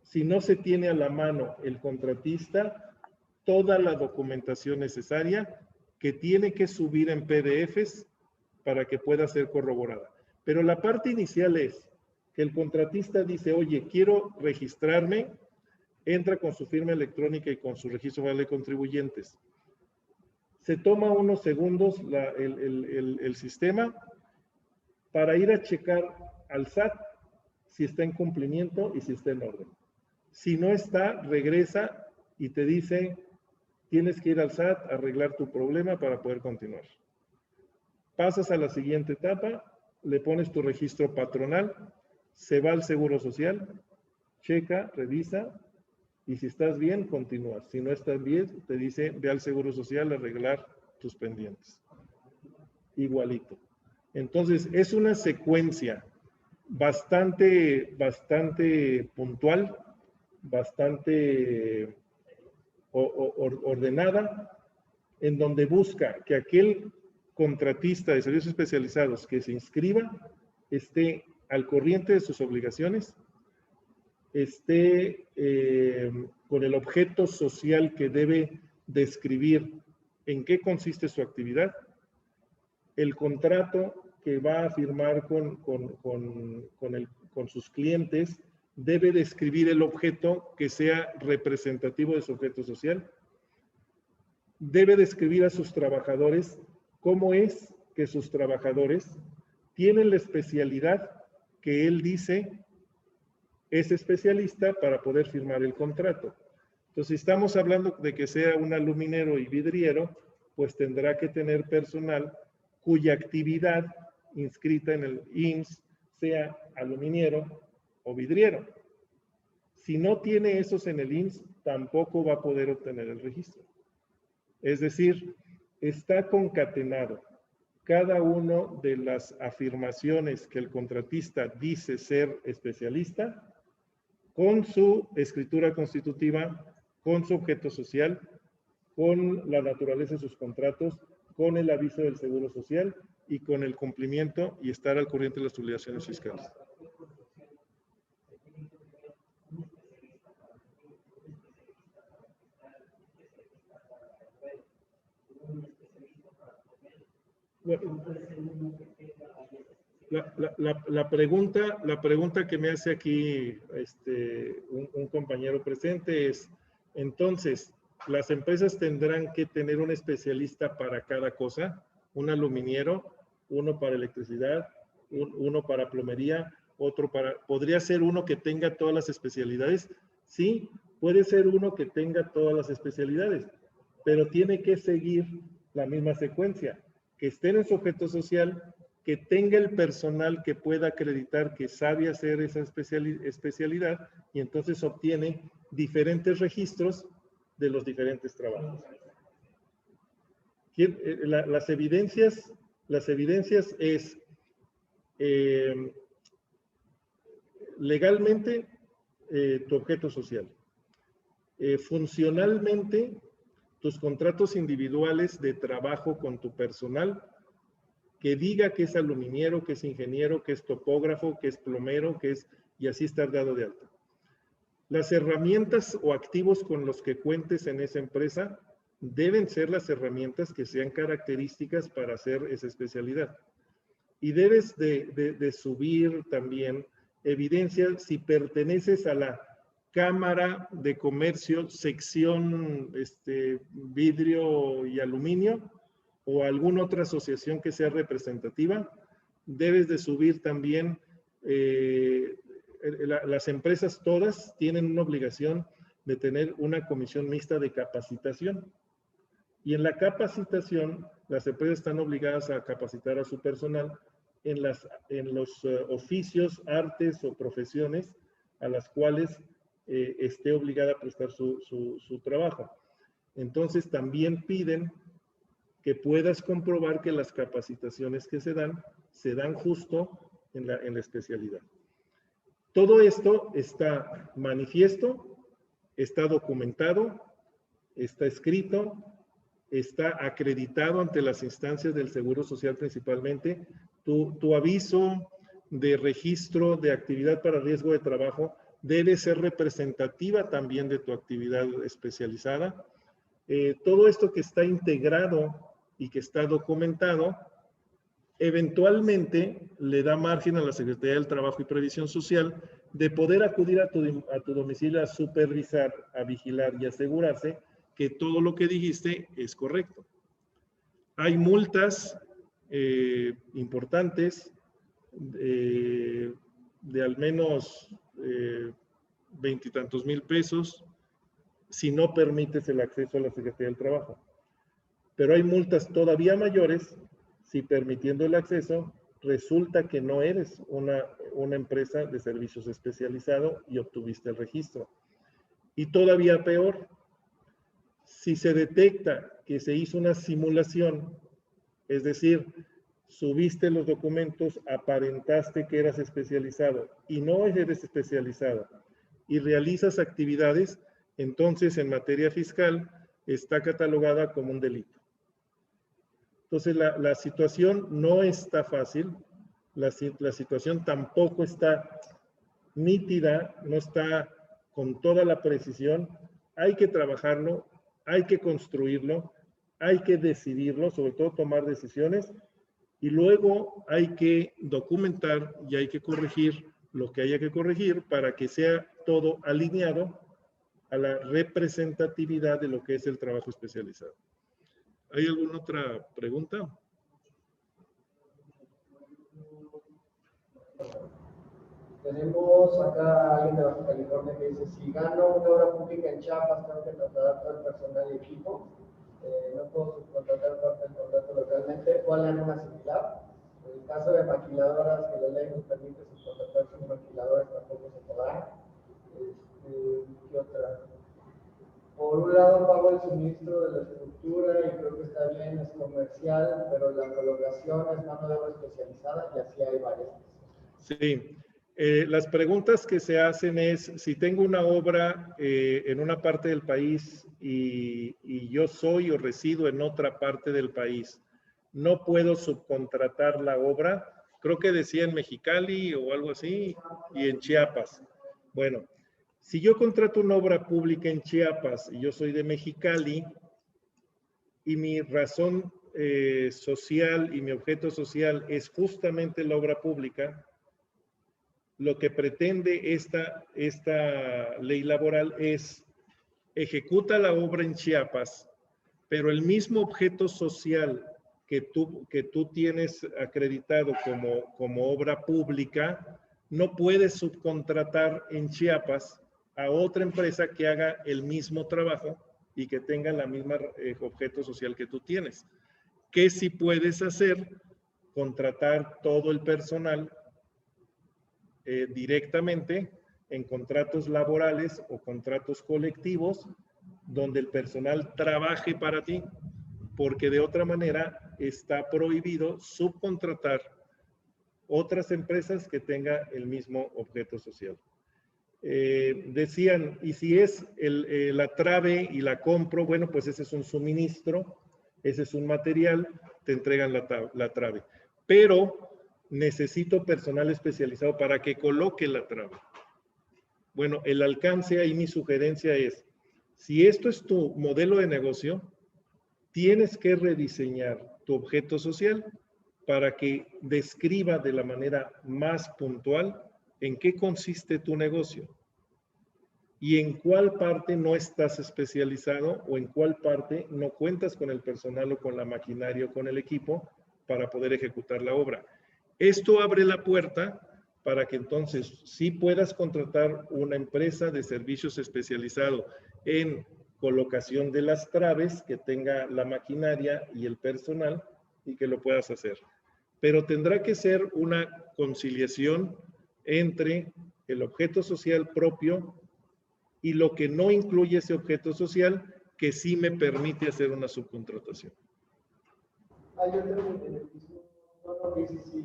si no se tiene a la mano el contratista toda la documentación necesaria que tiene que subir en PDFs para que pueda ser corroborada. Pero la parte inicial es que el contratista dice, oye, quiero registrarme, entra con su firma electrónica y con su registro federal de contribuyentes. Se toma unos segundos el sistema para ir a checar al SAT si está en cumplimiento y si está en orden. Si no está, regresa y te dice, tienes que ir al SAT a arreglar tu problema para poder continuar. Pasas a la siguiente etapa, le pones tu registro patronal, se va al Seguro Social, checa, revisa, y si estás bien, continúas. Si no estás bien, te dice, ve al Seguro Social a arreglar tus pendientes. Igualito. Entonces, es una secuencia bastante puntual, bastante ordenada, en donde busca que aquel contratista de servicios especializados que se inscriba esté al corriente de sus obligaciones, esté con el objeto social que debe describir en qué consiste su actividad, el contrato que va a firmar con sus clientes debe describir el objeto que sea representativo de su objeto social, debe describir a sus trabajadores cómo es que sus trabajadores tienen la especialidad que él dice es especialista para poder firmar el contrato. Entonces, si estamos hablando de que sea un aluminero y vidriero, pues tendrá que tener personal cuya actividad inscrita en el IMSS sea aluminiero o vidriero. Si no tiene esos en el IMSS, tampoco va a poder obtener el registro. Es decir, está concatenado cada una de las afirmaciones que el contratista dice ser especialista con su escritura constitutiva, con su objeto social, con la naturaleza de sus contratos, con el aviso del Seguro Social y con el cumplimiento y estar al corriente de las obligaciones fiscales. La pregunta que me hace aquí un compañero presente es, entonces, ¿las empresas tendrán que tener un especialista para cada cosa? Un aluminiero, uno para electricidad, uno para plomería, otro para... ¿Podría ser uno que tenga todas las especialidades? Sí, puede ser uno que tenga todas las especialidades, pero tiene que seguir la misma secuencia, que esté en su objeto social, que tenga el personal que pueda acreditar que sabe hacer esa especialidad y entonces obtiene diferentes registros de los diferentes trabajos. Las evidencias es legalmente tu objeto social, funcionalmente tus contratos individuales de trabajo con tu personal que diga que es aluminiero, que es ingeniero, que es topógrafo, que es plomero, que es, y así estar dado de alta. Las herramientas o activos con los que cuentes en esa empresa deben ser las herramientas que sean características para hacer esa especialidad. Y debes de subir también evidencia si perteneces a la Cámara de Comercio, sección vidrio y aluminio, o alguna otra asociación que sea representativa. Debes de subir también, las empresas todas tienen una obligación de tener una comisión mixta de capacitación. Y en la capacitación, las empresas están obligadas a capacitar a su personal en los oficios, artes o profesiones a las cuales esté obligada a prestar su trabajo. Entonces, también piden que puedas comprobar que las capacitaciones que se dan justo en la especialidad. Todo esto está manifiesto, está documentado, está escrito, está acreditado ante las instancias del Seguro Social principalmente. Tu aviso de registro de actividad para riesgo de trabajo debe ser representativa también de tu actividad especializada. Todo esto que está integrado y que está documentado, eventualmente le da margen a la Secretaría del Trabajo y Previsión Social de poder acudir a tu domicilio a supervisar, a vigilar y asegurarse que todo lo que dijiste es correcto. Hay multas importantes de al menos 20 y tantos mil pesos si no permites el acceso a la Secretaría del Trabajo. Pero hay multas todavía mayores si permitiendo el acceso resulta que no eres una empresa de servicios especializado y obtuviste el registro. Y todavía peor, si se detecta que se hizo una simulación, es decir, subiste los documentos, aparentaste que eras especializado y no eres especializado y realizas actividades, entonces en materia fiscal está catalogada como un delito. Entonces la situación no está fácil, la situación tampoco está nítida, no está con toda la precisión. Hay que trabajarlo, hay que construirlo, hay que decidirlo, sobre todo tomar decisiones, y luego hay que documentar y hay que corregir lo que haya que corregir para que sea todo alineado a la representatividad de lo que es el trabajo especializado. ¿Hay alguna otra pregunta? Tenemos acá a alguien de Baja California que dice, si gano una obra pública en Chiapas, tengo que trasladar todo el personal y equipo. No puedo subcontratar parte del contrato localmente. ¿Cuál es una similar? En el caso de maquiladoras, que la ley nos permite subcontratar sus maquiladores, tampoco se podrá. ¿Qué otra? Por un lado pago el suministro de la estructura y creo que está bien, es comercial, pero la colocación es mano de obra especializada y así hay varias. Sí, las preguntas que se hacen es, si tengo una obra en una parte del país y yo soy o resido en otra parte del país, ¿no puedo subcontratar la obra? Creo que decía en Mexicali o algo así, y en Chiapas. Bueno, si yo contrato una obra pública en Chiapas y yo soy de Mexicali y mi razón social y mi objeto social es justamente la obra pública, lo que pretende esta ley laboral es ejecuta la obra en Chiapas, pero el mismo objeto social que tú tienes acreditado como obra pública, no puedes subcontratar en Chiapas a otra empresa que haga el mismo trabajo y que tenga la misma objeto social que tú tienes. ¿Qué sí puedes hacer? Contratar todo el personal directamente en contratos laborales o contratos colectivos donde el personal trabaje para ti, porque de otra manera está prohibido subcontratar otras empresas que tengan el mismo objeto social. Decían, y si es la trave y la compro, bueno, pues ese es un suministro, ese es un material, te entregan la trave. pero necesito personal especializado para que coloque la traba. Bueno, el alcance, ahí mi sugerencia es, si esto es tu modelo de negocio, tienes que rediseñar tu objeto social para que describa de la manera más puntual en qué consiste tu negocio y en cuál parte no estás especializado o en cuál parte no cuentas con el personal o con la maquinaria o con el equipo para poder ejecutar la obra. Esto abre la puerta para que entonces sí puedas contratar una empresa de servicios especializado en colocación de las traves, que tenga la maquinaria y el personal y que lo puedas hacer. Pero tendrá que ser una conciliación entre el objeto social propio y lo que no incluye ese objeto social, que sí me permite hacer una subcontratación. Yo tengo no dice si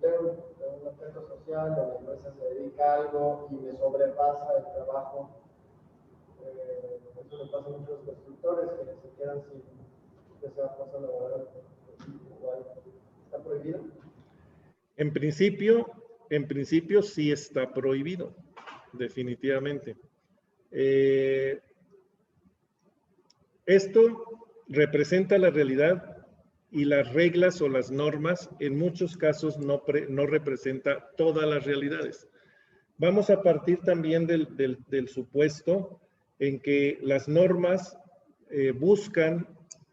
tengo un objeto social o la empresa se dedica a algo y me sobrepasa el trabajo. Eso le pasa a muchos constructores que se quedan sin que sea cosa laboral. Igual, ¿está prohibido? En principio sí está prohibido, definitivamente. Esto representa la realidad y las reglas o las normas en muchos casos no representa todas las realidades. Vamos a partir también del supuesto en que las normas buscan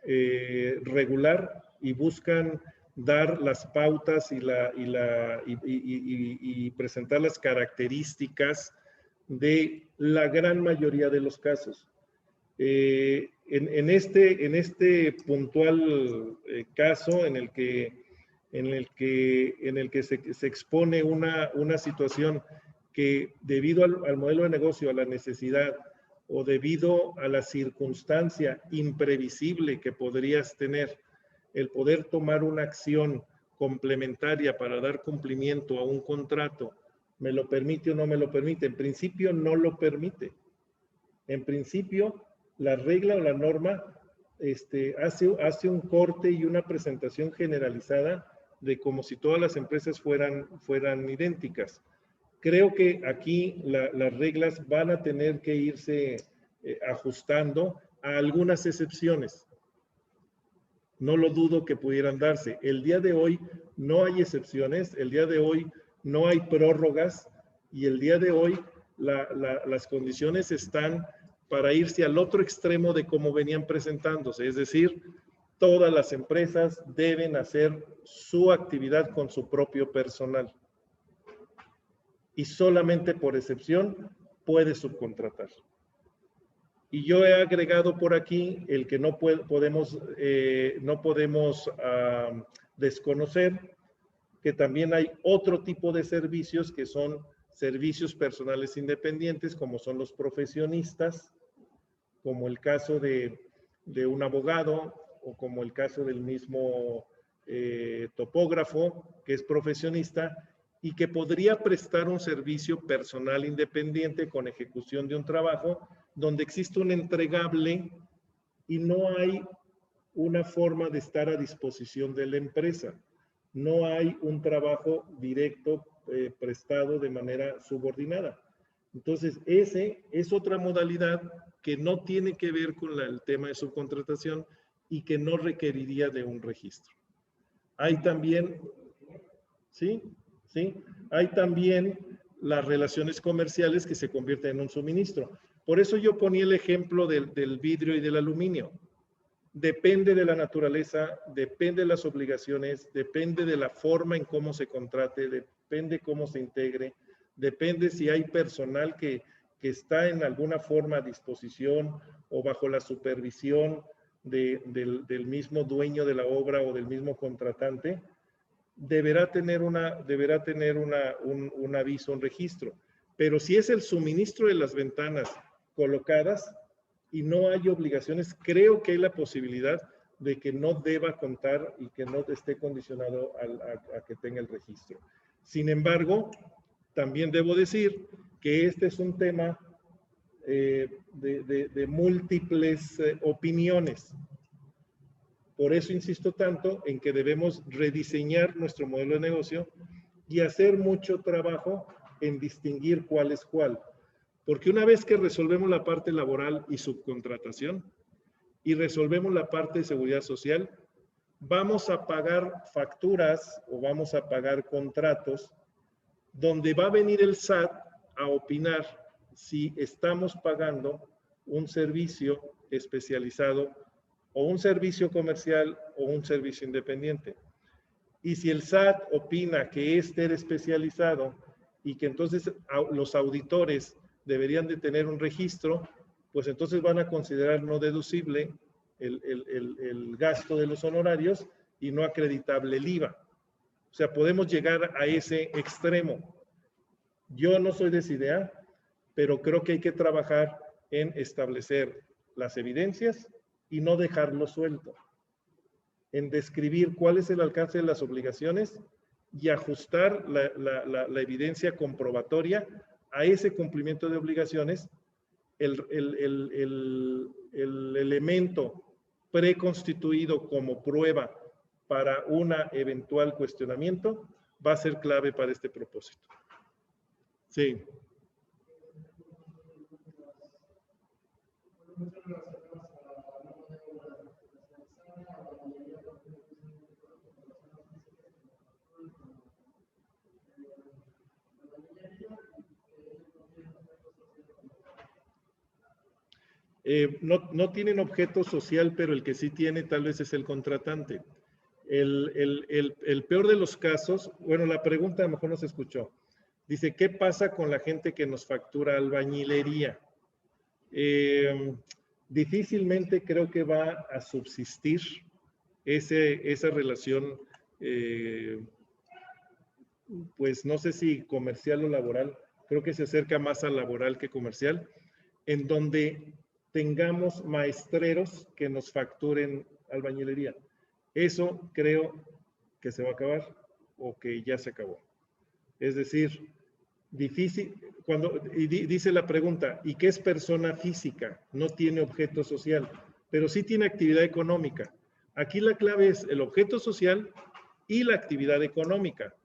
regular y buscan dar las pautas y presentar las características de la gran mayoría de los casos. En este puntual caso en el que se expone una situación que debido al modelo de negocio, a la necesidad o debido a la circunstancia imprevisible que podrías tener, el poder tomar una acción complementaria para dar cumplimiento a un contrato, ¿me lo permite o no me lo permite? En principio no lo permite. En principio, la regla o la norma hace un corte y una presentación generalizada de como si todas las empresas fueran idénticas. Creo que aquí las reglas van a tener que irse ajustando a algunas excepciones. No lo dudo que pudieran darse. El día de hoy no hay excepciones, el día de hoy no hay prórrogas y el día de hoy las condiciones están para irse al otro extremo de cómo venían presentándose. Es decir, todas las empresas deben hacer su actividad con su propio personal. Y solamente por excepción puede subcontratar. Y yo he agregado por aquí el que no podemos desconocer que también hay otro tipo de servicios que son servicios personales independientes, como son los profesionistas, como el caso de un abogado o como el caso del mismo topógrafo, que es profesionista y que podría prestar un servicio personal independiente con ejecución de un trabajo donde existe un entregable y no hay una forma de estar a disposición de la empresa. No hay un trabajo directo prestado de manera subordinada. Entonces, ese es otra modalidad que no tiene que ver con el tema de subcontratación y que no requeriría de un registro. Hay también, ¿sí? Hay también las relaciones comerciales que se convierten en un suministro. Por eso yo ponía el ejemplo del vidrio y del aluminio. Depende de la naturaleza, depende de las obligaciones, depende de la forma en cómo se contrate, depende cómo se integre, depende si hay personal que está en alguna forma a disposición o bajo la supervisión del mismo dueño de la obra o del mismo contratante, deberá tener un aviso, un registro. Pero si es el suministro de las ventanas colocadas y no hay obligaciones, creo que hay la posibilidad de que no deba contar y que no esté condicionado a que tenga el registro. Sin embargo, también debo decir que este es un tema de múltiples opiniones, Por eso insisto tanto en que debemos rediseñar nuestro modelo de negocio y hacer mucho trabajo en distinguir cuál es cuál. Porque una vez que resolvemos la parte laboral y subcontratación y resolvemos la parte de seguridad social, vamos a pagar facturas o vamos a pagar contratos donde va a venir el SAT a opinar si estamos pagando un servicio especializado o un servicio comercial o un servicio independiente. Y si el SAT opina que este era especializado y que entonces los auditores deberían de tener un registro, pues entonces van a considerar no deducible el gasto de los honorarios y no acreditable el IVA. O sea, podemos llegar a ese extremo. Yo no soy de esa idea, pero creo que hay que trabajar en establecer las evidencias y no dejarlo suelto. En describir cuál es el alcance de las obligaciones y ajustar la evidencia comprobatoria a ese cumplimiento de obligaciones. El elemento preconstituido como prueba para un eventual cuestionamiento va a ser clave para este propósito. Sí. No tienen objeto social, pero el que sí tiene tal vez es el contratante. El peor de los casos, bueno, la pregunta a lo mejor no se escuchó. Dice, ¿qué pasa con la gente que nos factura albañilería? Difícilmente creo que va a subsistir esa relación, pues no sé si comercial o laboral, creo que se acerca más a laboral que comercial, en donde tengamos maestreros que nos facturen albañilería. Eso creo que se va a acabar o que ya se acabó. Es decir, difícil, dice la pregunta, ¿y qué es persona física? No tiene objeto social, pero sí tiene actividad económica. Aquí la clave es el objeto social y la actividad económica,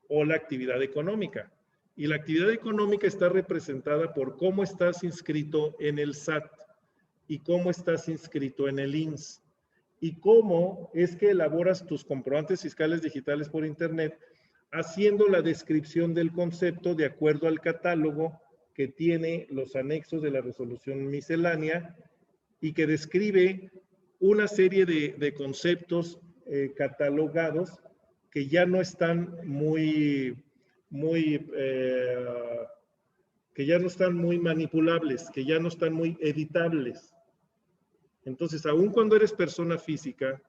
o la actividad económica. Y la actividad económica está representada por cómo estás inscrito en el SAT y cómo estás inscrito en el INSS y cómo es que elaboras tus comprobantes fiscales digitales por internet, haciendo la descripción del concepto de acuerdo al catálogo que tiene los anexos de la resolución miscelánea y que describe una serie de conceptos catalogados que ya no están muy manipulables, que ya no están muy editables. Entonces, aun cuando eres persona física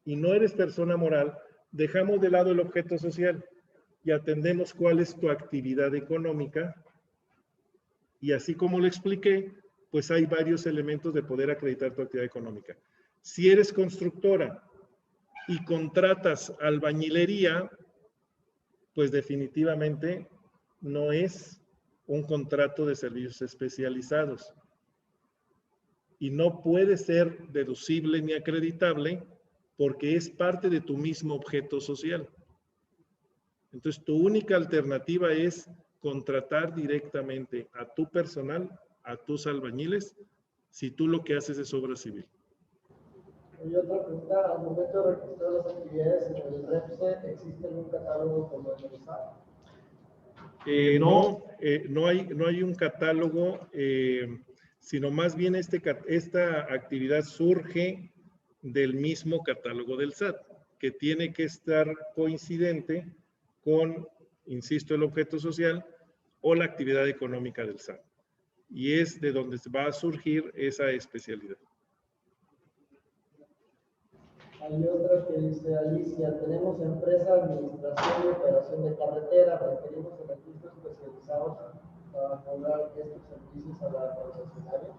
y no eres persona moral, dejamos de lado el objeto social y atendemos cuál es tu actividad económica. Y así como lo expliqué, pues hay varios elementos de poder acreditar tu actividad económica. Si eres constructora y contratas albañilería, pues definitivamente no es un contrato de servicios especializados. Y no puede ser deducible ni acreditable porque es parte de tu mismo objeto social. Entonces, tu única alternativa es contratar directamente a tu personal, a tus albañiles, si tú lo que haces es obra civil. Y otra pregunta, al momento de registrar las actividades en el REPSE, ¿existe algún catálogo como el del SAT? No hay un catálogo, sino más bien esta actividad surge del mismo catálogo del SAT, que tiene que estar coincidente con, insisto, el objeto social o la actividad económica del SAT. Y es de donde va a surgir esa especialidad. Hay otra que dice, Alicia, tenemos empresa, administración y operación de carretera, requerimos el registro especializado para cobrar estos servicios a la concesionaria.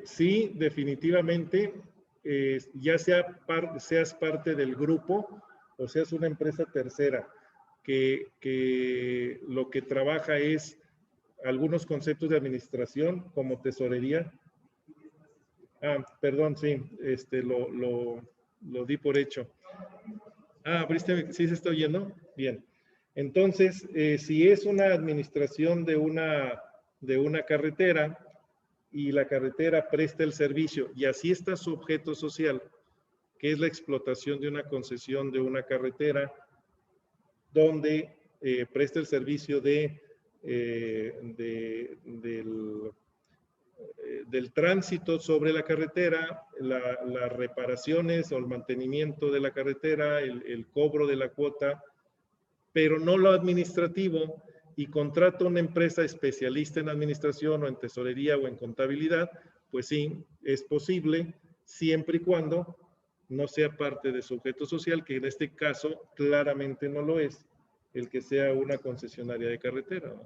Sí, definitivamente, ya seas parte del grupo o seas una empresa tercera que lo que trabaja es algunos conceptos de administración como tesorería. Perdón, sí, lo di por hecho. ¿Abriste? ¿Sí se está oyendo? Bien. Entonces, si es una administración de una carretera y la carretera presta el servicio y así está su objeto social, que es la explotación de una concesión de una carretera donde presta el servicio del tránsito sobre la carretera, las reparaciones o el mantenimiento de la carretera, el cobro de la cuota, pero no lo administrativo, y contrata una empresa especialista en administración o en tesorería o en contabilidad, pues sí, es posible, siempre y cuando no sea parte de su objeto social, que en este caso claramente no lo es, el que sea una concesionaria de carretera, ¿no?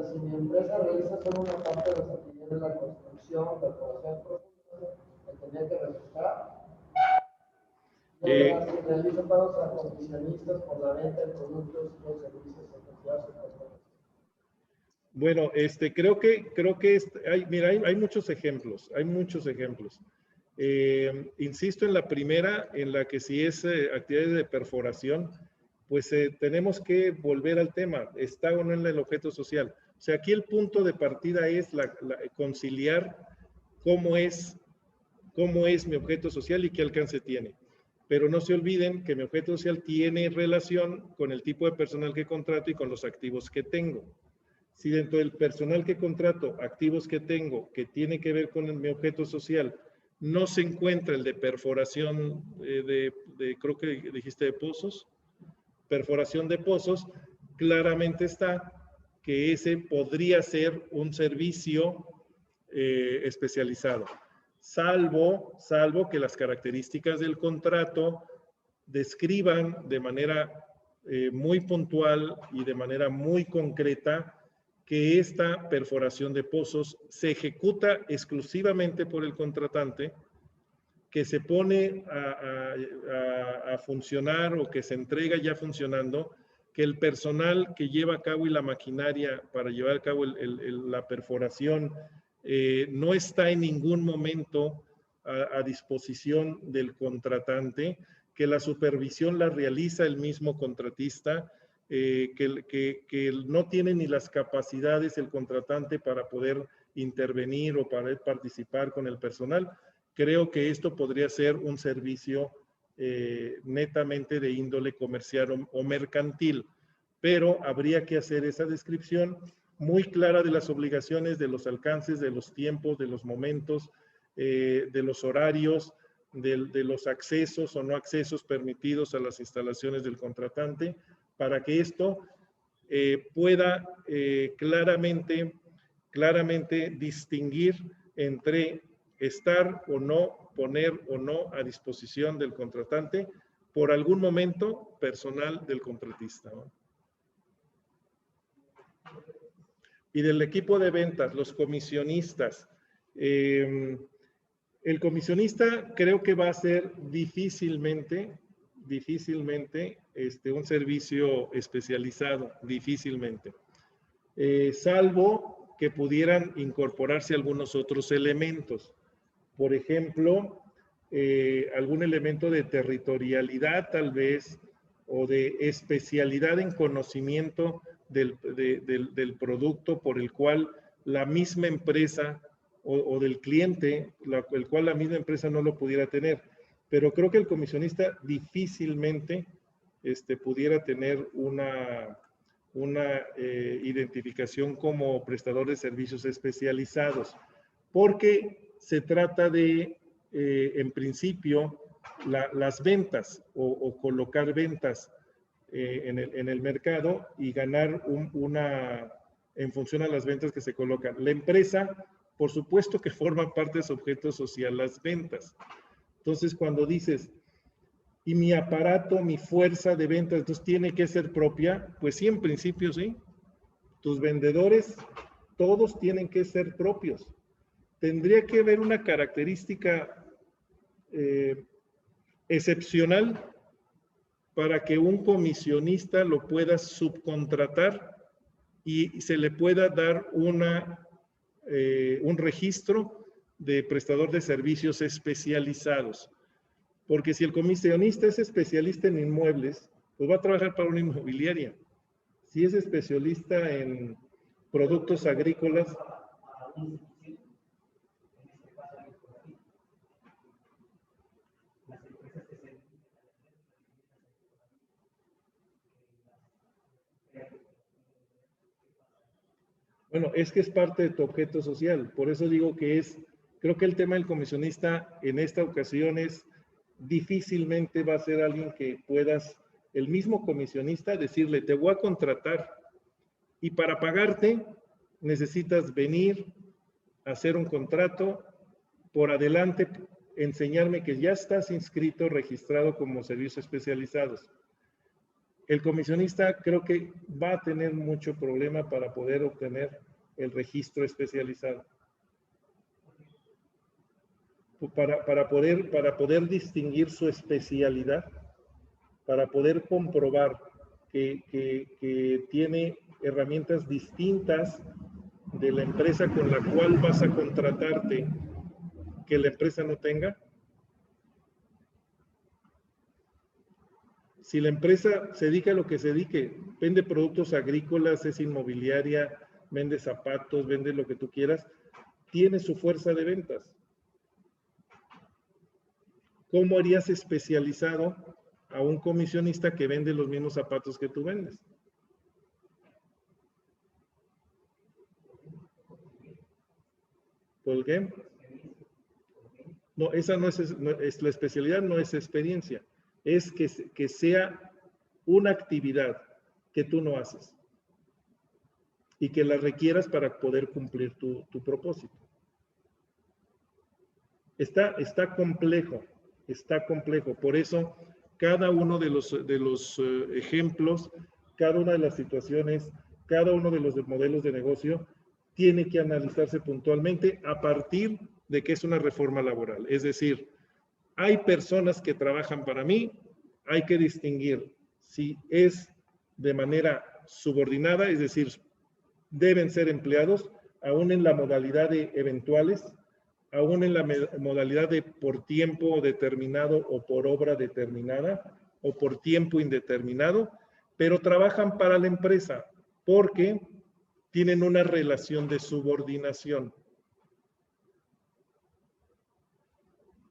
Si mi empresa realiza solo una parte de las actividades de la construcción, perforación profunda, ¿me tendría que registrar? Si realizo pagos a comisionistas por la venta de productos y los servicios asociados. Bueno, creo que hay muchos ejemplos, insisto en la primera, en la que si es actividades de perforación, pues tenemos que volver al tema, ¿está o no en el objeto social? O sea, aquí el punto de partida es conciliar cómo es mi objeto social y qué alcance tiene. Pero no se olviden que mi objeto social tiene relación con el tipo de personal que contrato y con los activos que tengo. Si dentro del personal que contrato, activos que tengo, que tiene que ver con mi objeto social, no se encuentra el de perforación creo que dijiste de pozos, perforación de pozos, claramente está que ese podría ser un servicio especializado. Salvo que las características del contrato describan de manera muy puntual y de manera muy concreta que esta perforación de pozos se ejecuta exclusivamente por el contratante, que se pone a funcionar o que se entrega ya funcionando, que el personal que lleva a cabo y la maquinaria para llevar a cabo la perforación no está en ningún momento a disposición del contratante, que la supervisión la realiza el mismo contratista, que no tiene ni las capacidades el contratante para poder intervenir o para participar con el personal. Creo que esto podría ser un servicio netamente de índole comercial o mercantil, pero habría que hacer esa descripción muy clara de las obligaciones, de los alcances, de los tiempos, de los momentos, de los horarios, de los accesos o no accesos permitidos a las instalaciones del contratante, para que esto pueda claramente distinguir entre estar o no, poner o no a disposición del contratante por algún momento personal del contratista, ¿no? Y del equipo de ventas, los comisionistas. El comisionista creo que va a ser difícilmente un servicio especializado, difícilmente. Salvo que pudieran incorporarse algunos otros elementos. Por ejemplo, algún elemento de territorialidad tal vez, o de especialidad en conocimiento del producto por el cual la misma empresa o del cliente, el cual la misma empresa no lo pudiera tener. Pero creo que el comisionista difícilmente pudiera tener una identificación como prestador de servicios especializados, porque se trata de, en principio, las ventas o colocar ventas en el mercado y ganar en función a las ventas que se colocan. La empresa, por supuesto que forma parte de su objeto social las ventas. Entonces, cuando dices, y mi aparato, mi fuerza de ventas, entonces tiene que ser propia, pues sí, en principio sí. Tus vendedores, todos tienen que ser propios. Tendría que haber una característica excepcional para que un comisionista lo pueda subcontratar y se le pueda dar una un registro de prestador de servicios especializados. Porque si el comisionista es especialista en inmuebles, pues va a trabajar para una inmobiliaria. Si es especialista en productos agrícolas, bueno, es que es parte de tu objeto social. Por eso digo que creo que el tema del comisionista en esta ocasión es, difícilmente va a ser alguien que puedas, el mismo comisionista, decirle, te voy a contratar y para pagarte necesitas venir, hacer un contrato, por adelante enseñarme que ya estás inscrito, registrado como servicios especializados. El comisionista creo que va a tener mucho problema para poder obtener el registro especializado. Para poder distinguir su especialidad, para poder comprobar que tiene herramientas distintas de la empresa con la cual vas a contratarte, que la empresa no tenga. Si la empresa se dedica a lo que se dedique, vende productos agrícolas, es inmobiliaria, vende zapatos, vende lo que tú quieras, tiene su fuerza de ventas. ¿Cómo harías especializado a un comisionista que vende los mismos zapatos que tú vendes? ¿Por qué? No, esa no es la especialidad, no es experiencia. Es que sea una actividad que tú no haces y que la requieras para poder cumplir tu propósito. Está complejo, está complejo. Por eso, cada uno de los ejemplos, cada una de las situaciones, cada uno de los modelos de negocio tiene que analizarse puntualmente a partir de que es una reforma laboral. Es decir, hay personas que trabajan para mí, hay que distinguir si es de manera subordinada, es decir, deben ser empleados, aún en la modalidad de eventuales, aún en la modalidad de por tiempo determinado o por obra determinada o por tiempo indeterminado, pero trabajan para la empresa porque tienen una relación de subordinación.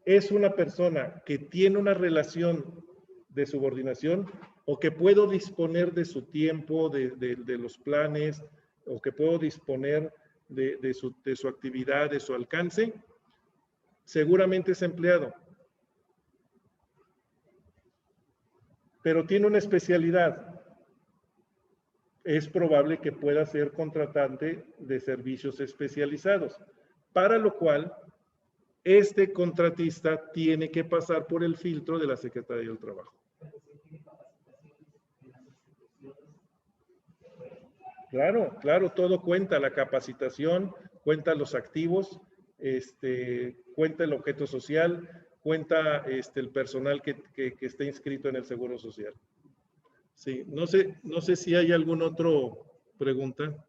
Es una persona que tiene una relación de subordinación o que puedo disponer de su tiempo, de los planes, o que puedo disponer de su actividad, de su alcance, seguramente es empleado. Pero tiene una especialidad. Es probable que pueda ser contratante de servicios especializados, para lo cual este contratista tiene que pasar por el filtro de la Secretaría del Trabajo. Claro, claro, todo cuenta, la capacitación, cuenta los activos, cuenta el objeto social, cuenta el personal que esté inscrito en el Seguro Social. Sí, no sé si hay alguna otra pregunta.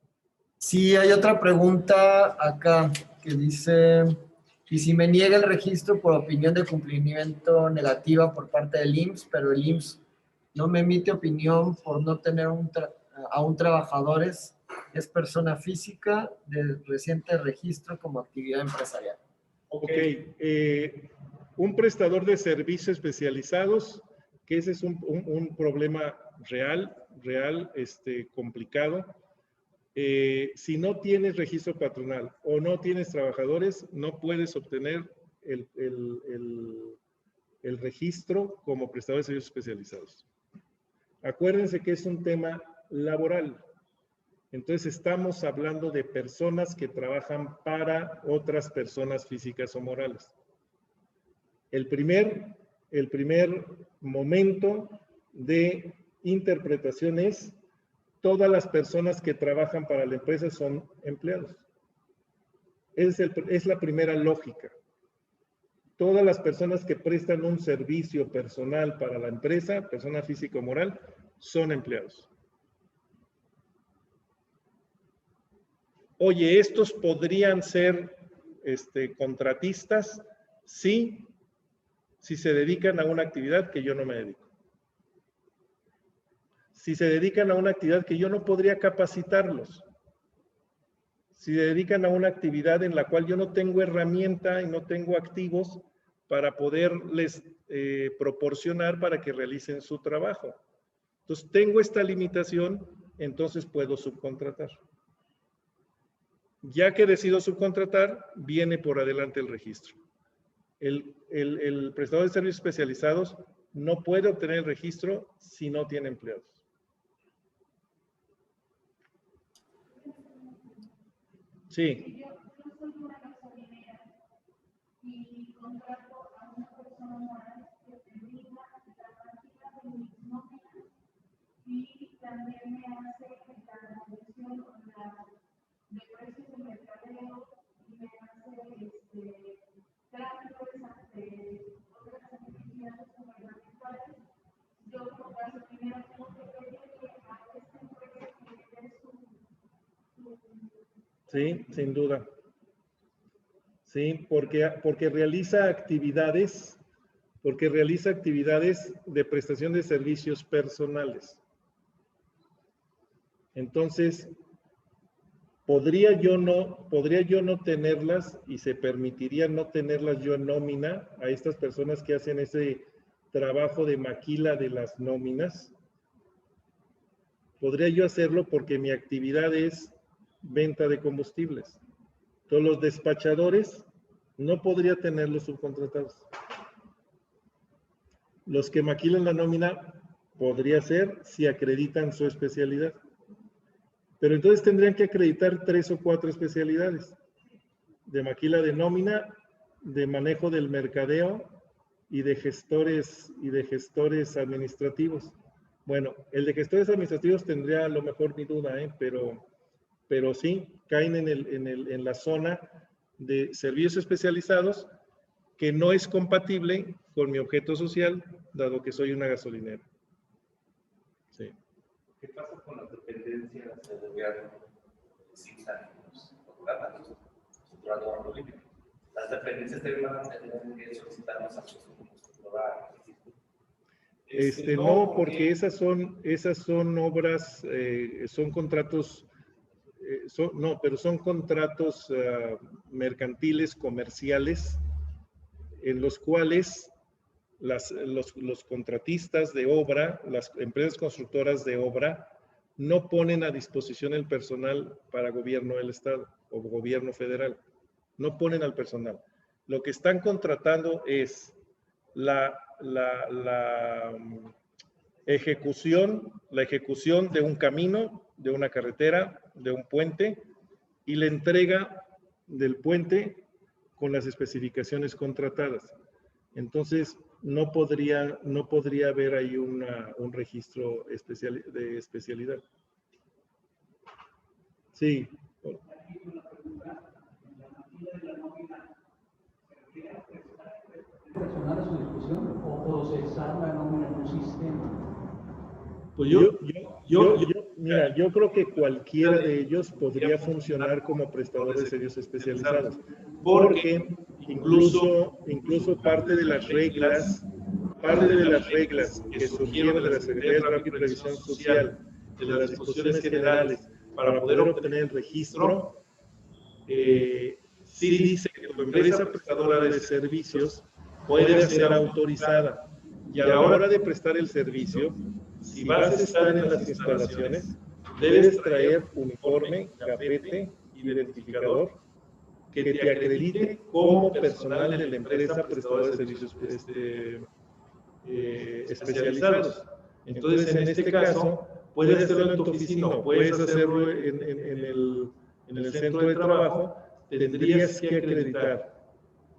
Sí, hay otra pregunta acá que dice, ¿y si me niega el registro por opinión de cumplimiento negativa por parte del IMSS, pero el IMSS no me emite opinión por no tener aún trabajadores, es persona física de reciente registro como actividad empresarial? Ok, un prestador de servicios especializados, que ese es un problema real, complicado. Si no tienes registro patronal o no tienes trabajadores, no puedes obtener el registro como prestador de servicios especializados. Acuérdense que es un tema laboral. Entonces estamos hablando de personas que trabajan para otras personas físicas o morales. El primer momento de interpretación es: todas las personas que trabajan para la empresa son empleados. Es la primera lógica. Todas las personas que prestan un servicio personal para la empresa, persona física o moral, son empleados. oye, estos podrían ser contratistas, sí, si se dedican a una actividad que yo no me dedico. Si se dedican a una actividad que yo no podría capacitarlos. Si se dedican a una actividad en la cual yo no tengo herramienta y no tengo activos para poderles proporcionar para que realicen su trabajo. Entonces, tengo esta limitación, entonces puedo subcontratar. Ya que decido subcontratar, viene por adelante el registro. El prestador de servicios especializados no puede obtener el registro si no tiene empleados. Sí. Yo soy una gasolinera y contrato a una persona moral que te diga la práctica de mis nóminas y también me hace la revisión de precios de mercadeo y me hace tráfico de otras actividades gubernamentales. Yo como gasolinera tengo que pedirle a esta empresa que le dé su Sí, sin duda. Sí, porque realiza actividades de prestación de servicios personales. Entonces, podría yo no tenerlas y se permitiría no tenerlas yo en nómina a estas personas que hacen ese trabajo de maquila de las nóminas. Podría yo hacerlo porque mi actividad es venta de combustibles. Todos los despachadores no podría tenerlos subcontratados. Los que maquilan la nómina podría ser si acreditan su especialidad. Pero entonces tendrían que acreditar 3 o 4 especialidades. De maquila de nómina, de manejo del mercadeo y de gestores administrativos. Bueno, el de gestores administrativos tendría a lo mejor mi duda, pero sí, caen en la zona de servicios especializados que no es compatible con mi objeto social, dado que soy una gasolinera. Sí. ¿Qué pasa con las dependencias del gobierno? Las dependencias también van a tener que solicitar más acceso como explorar. No, porque esas son obras, son contratos, son contratos mercantiles, comerciales, en los cuales los contratistas de obra, las empresas constructoras de obra, no ponen a disposición el personal para gobierno del Estado o gobierno federal. No ponen al personal. Lo que están contratando es la ejecución de un camino, de una carretera, de un puente, y la entrega del puente con las especificaciones contratadas. Entonces, no podría haber ahí un registro de especialidad. Sí. ¿Personal a su discusión o se desarma la nómina en un sistema? Pues mira, yo creo que cualquiera de ellos podría funcionar como prestador de servicios especializados, porque incluso parte de las reglas que surgieron de la Secretaría de Trabajo y Previsión Social, de las disposiciones generales, para poder obtener el registro, sí dice que tu empresa prestadora de servicios puede ser autorizada. Y a la hora de prestar el servicio, si vas a estar en las instalaciones, debes traer uniforme, gafete, identificador, que te acredite como personal de la empresa prestadora de servicios especializados. Entonces, en este caso, puedes hacerlo en tu oficina o puedes hacerlo en el centro de trabajo, tendrías que acreditar,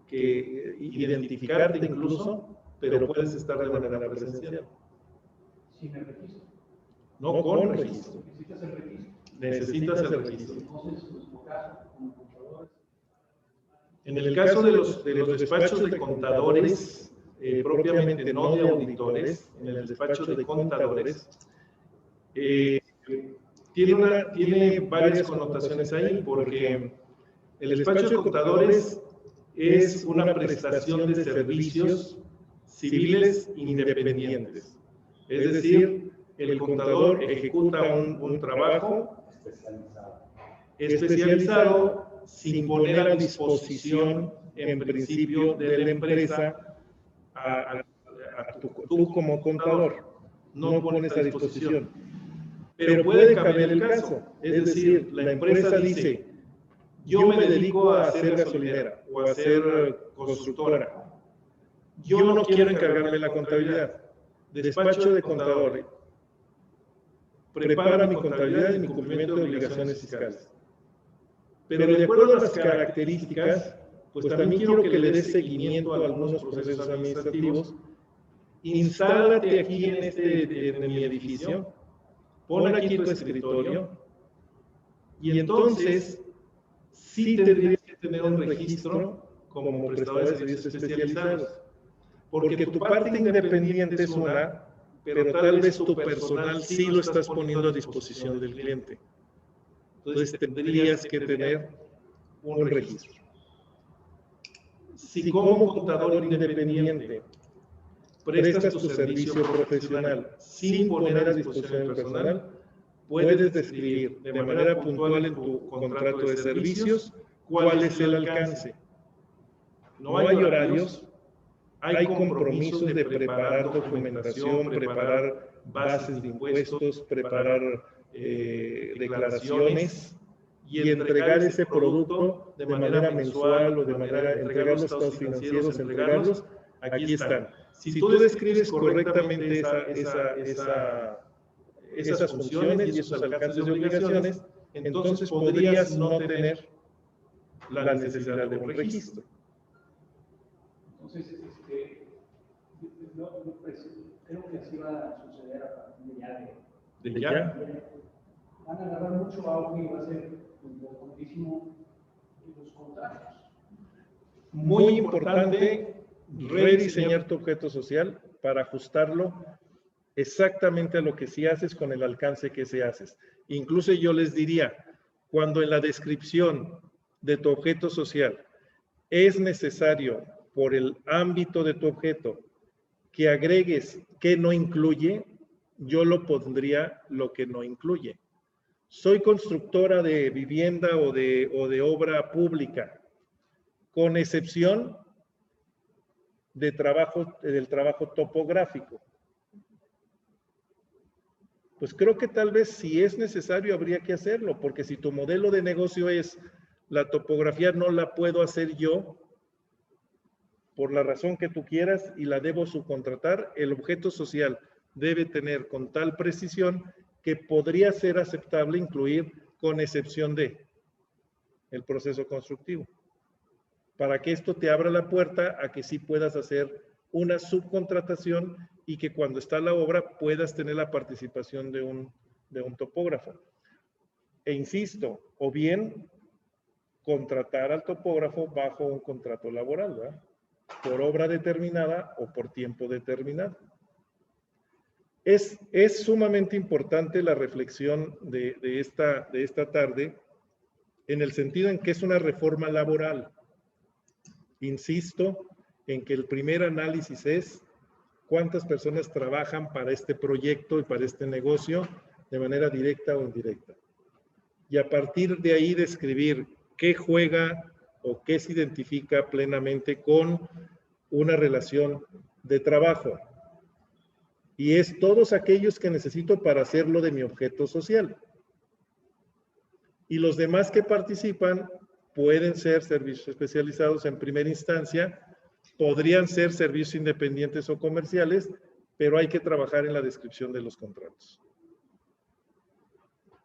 identificarte incluso, pero puedes estar de manera presencial. Sin el registro. No con registro. Necesitas el registro. Necesitas el registro. Entonces, en nuestro caso, como contadores. En el caso de los despachos de contadores, propiamente no de auditores, en el despacho de contadores, tiene varias connotaciones ahí, porque el despacho de contadores es una prestación de servicios civiles independientes. Es decir, el contador ejecuta un trabajo especializado sin poner a disposición, en principio, de la empresa tú como contador. No pones a disposición. Pero puede caber el caso. Es decir, la empresa dice, yo me dedico a hacer gasolinera o a ser constructora. Yo no quiero encargarme de la contabilidad. Despacho de contadores. Prepara mi contabilidad y mi cumplimiento de obligaciones fiscales. Pero de acuerdo a las características, pues también quiero que le des seguimiento a algunos procesos administrativos. Instálate aquí en mi edificio, pon aquí tu escritorio, y entonces sí tendrías que tener un registro como prestador de servicios especializados. Porque tu parte independiente es una, pero tal vez tu personal sí lo estás poniendo a disposición del cliente. Entonces tendrías que tener un registro. Si como contador independiente prestas tu servicio profesional sin poner a disposición del personal, puedes describir de manera puntual en tu contrato de servicios cuál es el alcance. No hay horarios, hay compromisos de preparar documentación, preparar bases de impuestos, preparar declaraciones y entregar ese producto de manera mensual o de manera, entregar los estados financieros, entregarlos, aquí están. Si tú describes correctamente esas funciones y esos alcances de obligaciones, entonces podrías no tener la necesidad de un registro. Entonces, creo que así va a suceder a partir de ya. Van a agarrar mucho auge y va a ser importantísimo los contratos. Muy importante rediseñar tu objeto social para ajustarlo exactamente a lo que sí haces con el alcance que se haces. Incluso yo les diría, cuando en la descripción de tu objeto social es necesario, por el ámbito de tu objeto, que agregues que no incluye, yo lo pondría lo que no incluye. Soy constructora de vivienda o de obra pública, con excepción del trabajo topográfico. Pues creo que tal vez si es necesario habría que hacerlo, porque si tu modelo de negocio es la topografía no la puedo hacer yo, por la razón que tú quieras y la debo subcontratar, el objeto social debe tener con tal precisión que podría ser aceptable incluir con excepción de el proceso constructivo. Para que esto te abra la puerta a que sí puedas hacer una subcontratación y que cuando está la obra puedas tener la participación de un topógrafo. E insisto, o bien contratar al topógrafo bajo un contrato laboral, ¿verdad? Por obra determinada o por tiempo determinado. Es sumamente importante la reflexión de esta tarde en el sentido en que es una reforma laboral. Insisto en que el primer análisis es cuántas personas trabajan para este proyecto y para este negocio de manera directa o indirecta. Y a partir de ahí describir qué juega o qué se identifica plenamente con una relación de trabajo. Y es todos aquellos que necesito para hacerlo de mi objeto social. Y los demás que participan pueden ser servicios especializados en primera instancia, podrían ser servicios independientes o comerciales, pero hay que trabajar en la descripción de los contratos.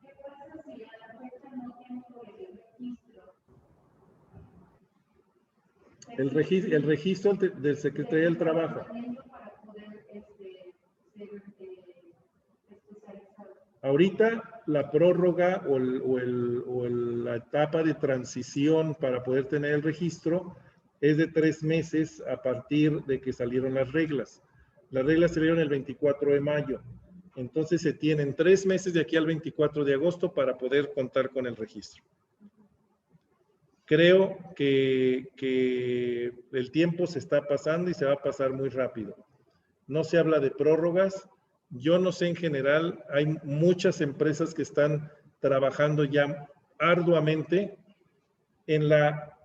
¿Qué pasa si a la fecha no tengo el registro? El registro del Secretaría del Trabajo. Ahorita la prórroga o la etapa de transición para poder tener el registro es de 3 meses a partir de que salieron las reglas. Las reglas salieron el 24 de mayo. Entonces se tienen 3 meses de aquí al 24 de agosto para poder contar con el registro. Creo que el tiempo se está pasando y se va a pasar muy rápido. No se habla de prórrogas. Yo no sé en general, hay muchas empresas que están trabajando ya arduamente en la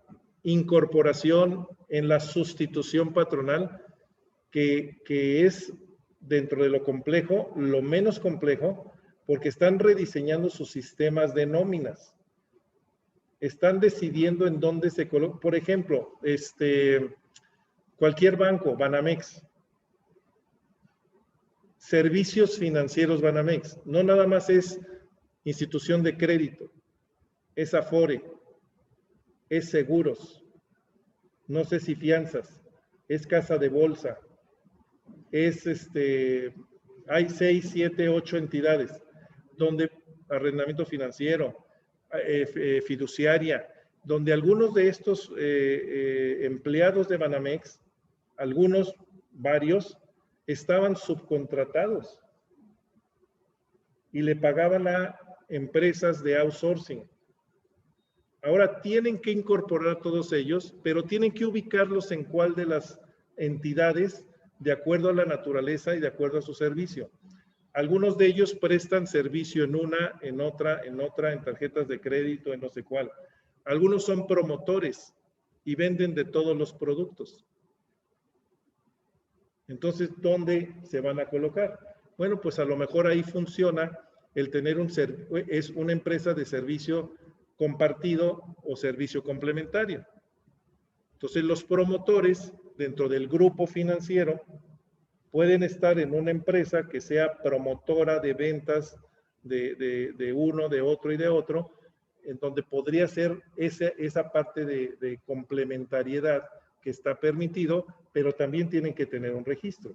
incorporación, en la sustitución patronal, que es dentro de lo complejo, lo menos complejo, porque están rediseñando sus sistemas de nóminas. Están decidiendo en dónde se coloca. Por ejemplo, cualquier banco, Banamex, servicios financieros Banamex, no nada más es institución de crédito, es Afore, es seguros, no sé si fianzas, es casa de bolsa, es hay 6, 7, 8 entidades donde arrendamiento financiero, fiduciaria, donde algunos de estos empleados de Banamex, algunos, varios, estaban subcontratados y le pagaban a empresas de outsourcing. Ahora tienen que incorporar a todos ellos, pero tienen que ubicarlos en cuál de las entidades de acuerdo a la naturaleza y de acuerdo a su servicio. Algunos de ellos prestan servicio en una, en otra, en tarjetas de crédito, en no sé cuál. Algunos son promotores y venden de todos los productos. Entonces, ¿dónde se van a colocar? Bueno, pues a lo mejor ahí funciona el tener es una empresa de servicio compartido o servicio complementario. Entonces, los promotores dentro del grupo financiero pueden estar en una empresa que sea promotora de ventas de uno, de otro y de otro, en donde podría ser esa parte de complementariedad que está permitido, pero también tienen que tener un registro.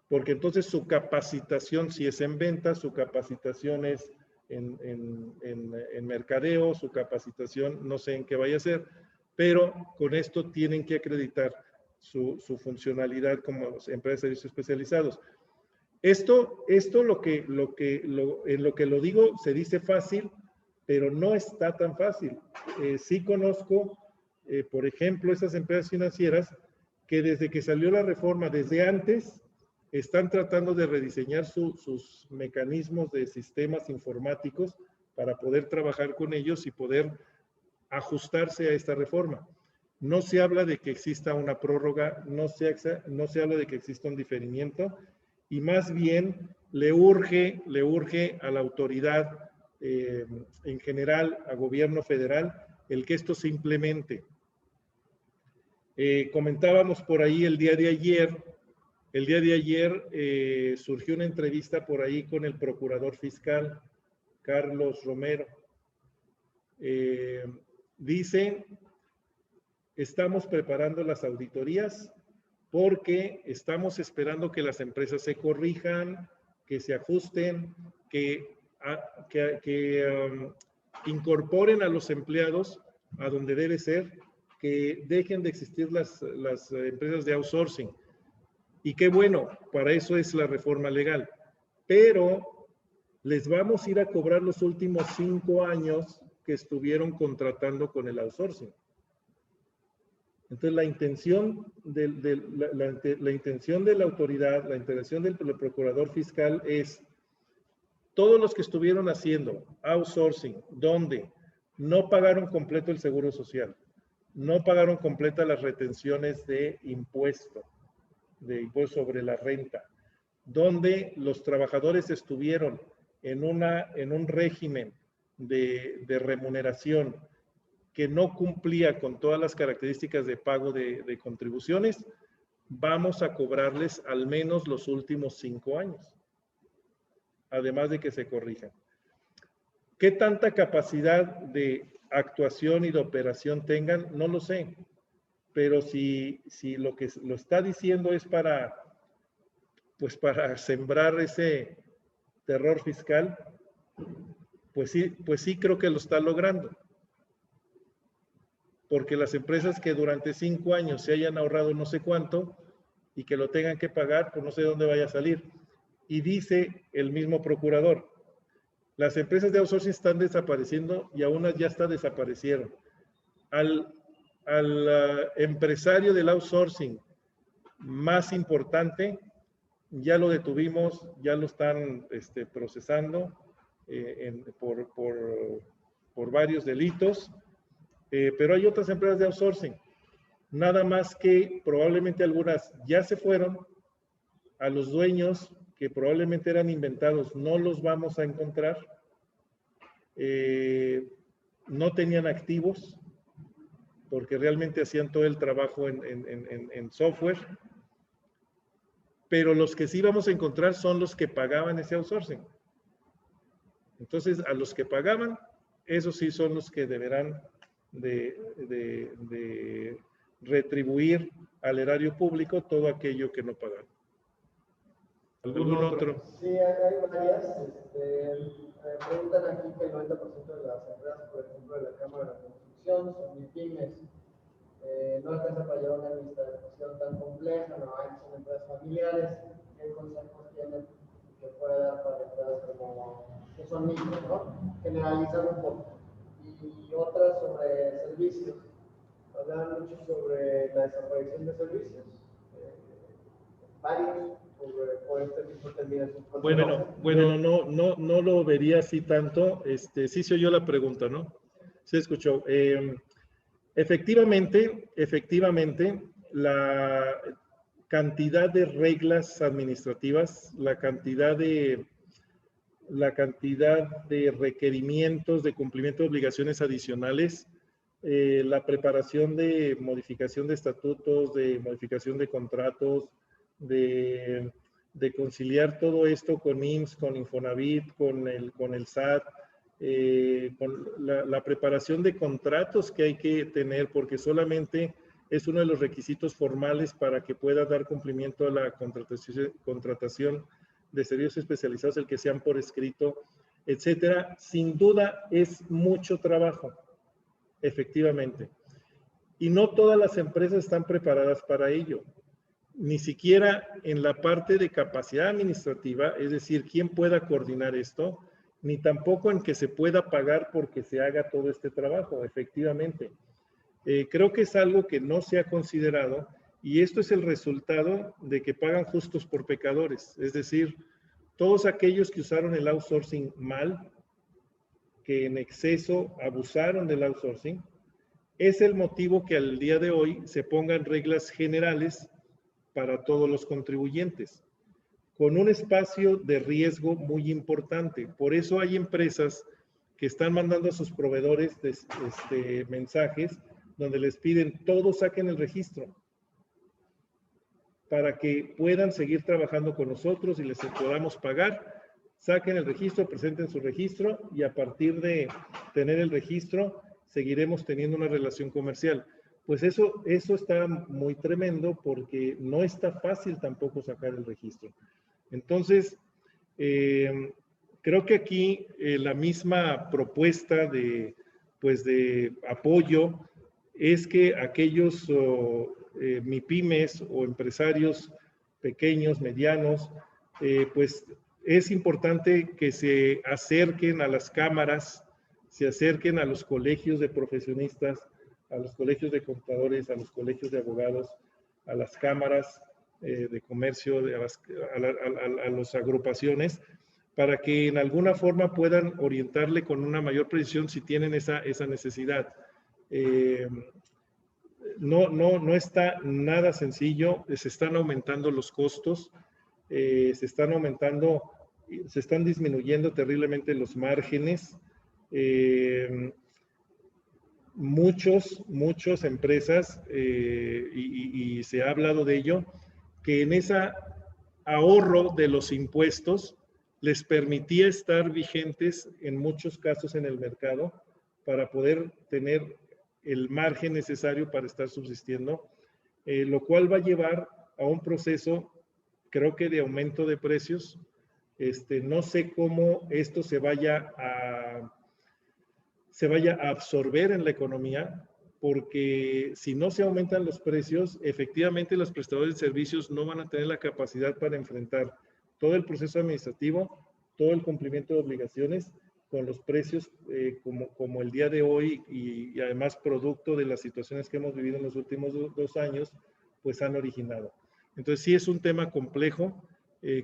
Porque entonces su capacitación, si es en ventas, su capacitación es en mercadeo, su capacitación no sé en qué vaya a ser, pero con esto tienen que acreditar su funcionalidad como empresas de servicios especializados. Esto en lo que lo digo se dice fácil, pero no está tan fácil. Sí conozco, por ejemplo, esas empresas financieras que desde que salió la reforma, desde antes, están tratando de rediseñar sus mecanismos de sistemas informáticos para poder trabajar con ellos y poder ajustarse a esta reforma. No se habla de que exista una prórroga, no se habla de que exista un diferimiento, y más bien le urge a la autoridad en general, a gobierno federal, el que esto se implemente. Comentábamos por ahí el día de ayer surgió una entrevista por ahí con el procurador fiscal, Carlos Romero. Dice, estamos preparando las auditorías porque estamos esperando que las empresas se corrijan, que se ajusten, que incorporen a los empleados a donde debe ser, que dejen de existir las empresas de outsourcing. Y qué bueno, para eso es la reforma legal. Pero les vamos a ir a cobrar los últimos 5 años que estuvieron contratando con el outsourcing. Entonces, la intención la intención de la autoridad, la intención del procurador fiscal es todos los que estuvieron haciendo outsourcing, donde no pagaron completo el seguro social, no pagaron completas las retenciones de impuesto sobre la renta, donde los trabajadores estuvieron en un régimen de remuneración que no cumplía con todas las características de pago de contribuciones, vamos a cobrarles al menos los últimos 5 años, además de que se corrijan. ¿Qué tanta capacidad de actuación y de operación tengan? No lo sé, pero si lo que lo está diciendo es para sembrar ese terror fiscal, pues sí creo que lo está logrando. Porque las empresas que durante 5 años se hayan ahorrado no sé cuánto y que lo tengan que pagar, pues no sé de dónde vaya a salir. Y dice el mismo procurador, las empresas de outsourcing están desapareciendo y aún ya hasta desaparecieron. Al empresario del outsourcing más importante, ya lo detuvimos, ya lo están procesando por varios delitos, pero hay otras empresas de outsourcing, nada más que probablemente algunas ya se fueron, a los dueños que probablemente eran inventados no los vamos a encontrar, no tenían activos, porque realmente hacían todo el trabajo en software, pero los que sí vamos a encontrar son los que pagaban ese outsourcing. Entonces, a los que pagaban, esos sí son los que deberán de retribuir al erario público todo aquello que no pagaron. ¿Algún otro? Sí, hay varias. Preguntan aquí que el 90% de las empresas, por ejemplo, de la Cámara de la Construcción, son MIPYMES. No alcanza para llevar una administración tan compleja, no hay, son empresas familiares. ¿Qué consejos tienen que puede dar para empresas como que son micro, ¿no? Generalizar un poco. Y otras sobre servicios. Hablan mucho sobre la desaparición de servicios. Varios. Por este tipo de bueno, no lo vería así tanto. Sí se oyó la pregunta, ¿no? Se escuchó. Efectivamente, la cantidad de reglas administrativas, la cantidad de requerimientos de cumplimiento de obligaciones adicionales, la preparación de modificación de estatutos, de modificación de contratos, de conciliar todo esto con IMSS, con Infonavit, con el SAT, con la preparación de contratos que hay que tener, porque solamente es uno de los requisitos formales para que pueda dar cumplimiento a la contratación de servicios especializados, el que sean por escrito, etcétera. Sin duda es mucho trabajo, efectivamente. Y no todas las empresas están preparadas para ello. Ni siquiera en la parte de capacidad administrativa, es decir, quién pueda coordinar esto, ni tampoco en que se pueda pagar porque se haga todo este trabajo, efectivamente. Creo que es algo que no se ha considerado y esto es el resultado de que pagan justos por pecadores, es decir, todos aquellos que usaron el outsourcing mal, que en exceso abusaron del outsourcing, es el motivo que al día de hoy se pongan reglas generales para todos los contribuyentes, con un espacio de riesgo muy importante. Por eso hay empresas que están mandando a sus proveedores mensajes donde les piden todos saquen el registro para que puedan seguir trabajando con nosotros y les podamos pagar. Saquen el registro, presenten su registro y a partir de tener el registro seguiremos teniendo una relación comercial. Pues eso está muy tremendo porque no está fácil tampoco sacar el registro. Entonces, creo que aquí la misma propuesta de apoyo es que aquellos MIPYMES o empresarios pequeños, medianos, pues es importante que se acerquen a las cámaras, se acerquen a los colegios de profesionistas, a los colegios de contadores, a los colegios de abogados, a las cámaras de comercio, a las agrupaciones, para que en alguna forma puedan orientarle con una mayor precisión si tienen esa necesidad. No está nada sencillo, se están aumentando los costos, se están disminuyendo terriblemente los márgenes. Muchas empresas, y se ha hablado de ello, que en ese ahorro de los impuestos les permitía estar vigentes en muchos casos en el mercado para poder tener el margen necesario para estar subsistiendo, lo cual va a llevar a un proceso, creo que de aumento de precios. No sé cómo esto se vaya a absorber en la economía, porque si no se aumentan los precios, efectivamente los prestadores de servicios no van a tener la capacidad para enfrentar todo el proceso administrativo, todo el cumplimiento de obligaciones con los precios como el día de hoy y además producto de las situaciones que hemos vivido en los últimos 2 años, pues han originado. Entonces sí es un tema complejo.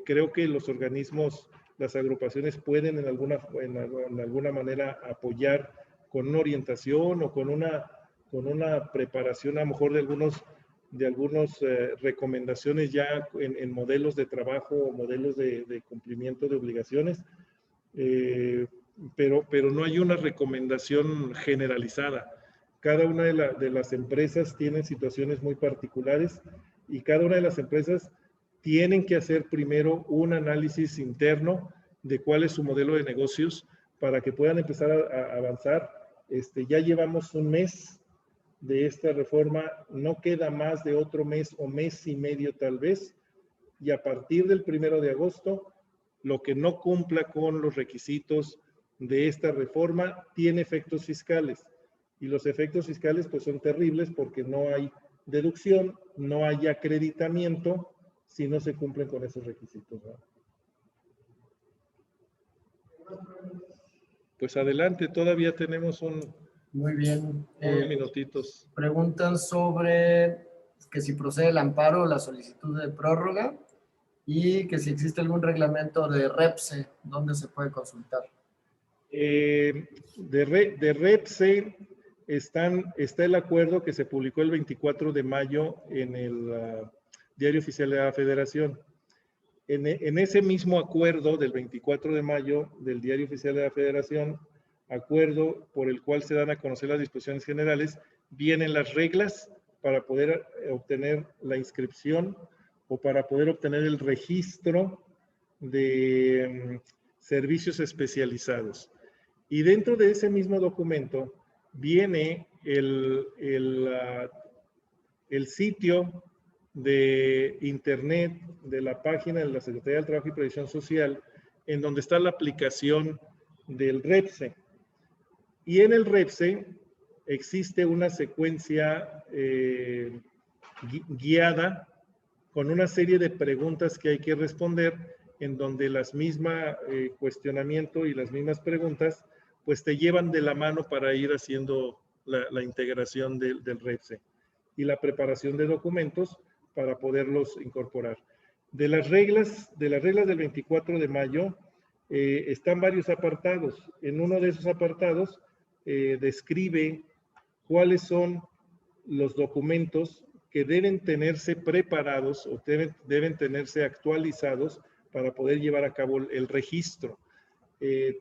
Creo que los organismos, las agrupaciones pueden en alguna manera apoyar con una orientación o con una preparación a lo mejor de algunas recomendaciones ya en modelos de trabajo o modelos de cumplimiento de obligaciones, pero no hay una recomendación generalizada. Cada una de las empresas tiene situaciones muy particulares y cada una de las empresas tienen que hacer primero un análisis interno de cuál es su modelo de negocios para que puedan empezar a avanzar. Ya llevamos un mes de esta reforma, no queda más de otro mes o mes y medio tal vez, y a partir del 1 de agosto, lo que no cumpla con los requisitos de esta reforma tiene efectos fiscales, y los efectos fiscales pues son terribles porque no hay deducción, no hay acreditamiento si no se cumplen con esos requisitos, ¿no? Pues adelante, todavía tenemos Muy bien. unos minutitos. Preguntan sobre que si procede el amparo o la solicitud de prórroga y que si existe algún reglamento de REPSE, ¿dónde se puede consultar? De REPSE está el acuerdo que se publicó el 24 de mayo en el Diario Oficial de la Federación. En ese mismo acuerdo del 24 de mayo del Diario Oficial de la Federación, acuerdo por el cual se dan a conocer las disposiciones generales, vienen las reglas para poder obtener la inscripción o para poder obtener el registro de servicios especializados. Y dentro de ese mismo documento viene el sitio de internet de la página de la Secretaría del Trabajo y Previsión Social, en donde está la aplicación del REPSE. Y en el REPSE existe una secuencia guiada con una serie de preguntas que hay que responder, en donde las mismas cuestionamiento y las mismas preguntas pues te llevan de la mano para ir haciendo la integración del REPSE y la preparación de documentos para poderlos incorporar. De las reglas del 24 de mayo están varios apartados. En uno de esos apartados describe cuáles son los documentos que deben tenerse preparados o deben tenerse actualizados para poder llevar a cabo el registro.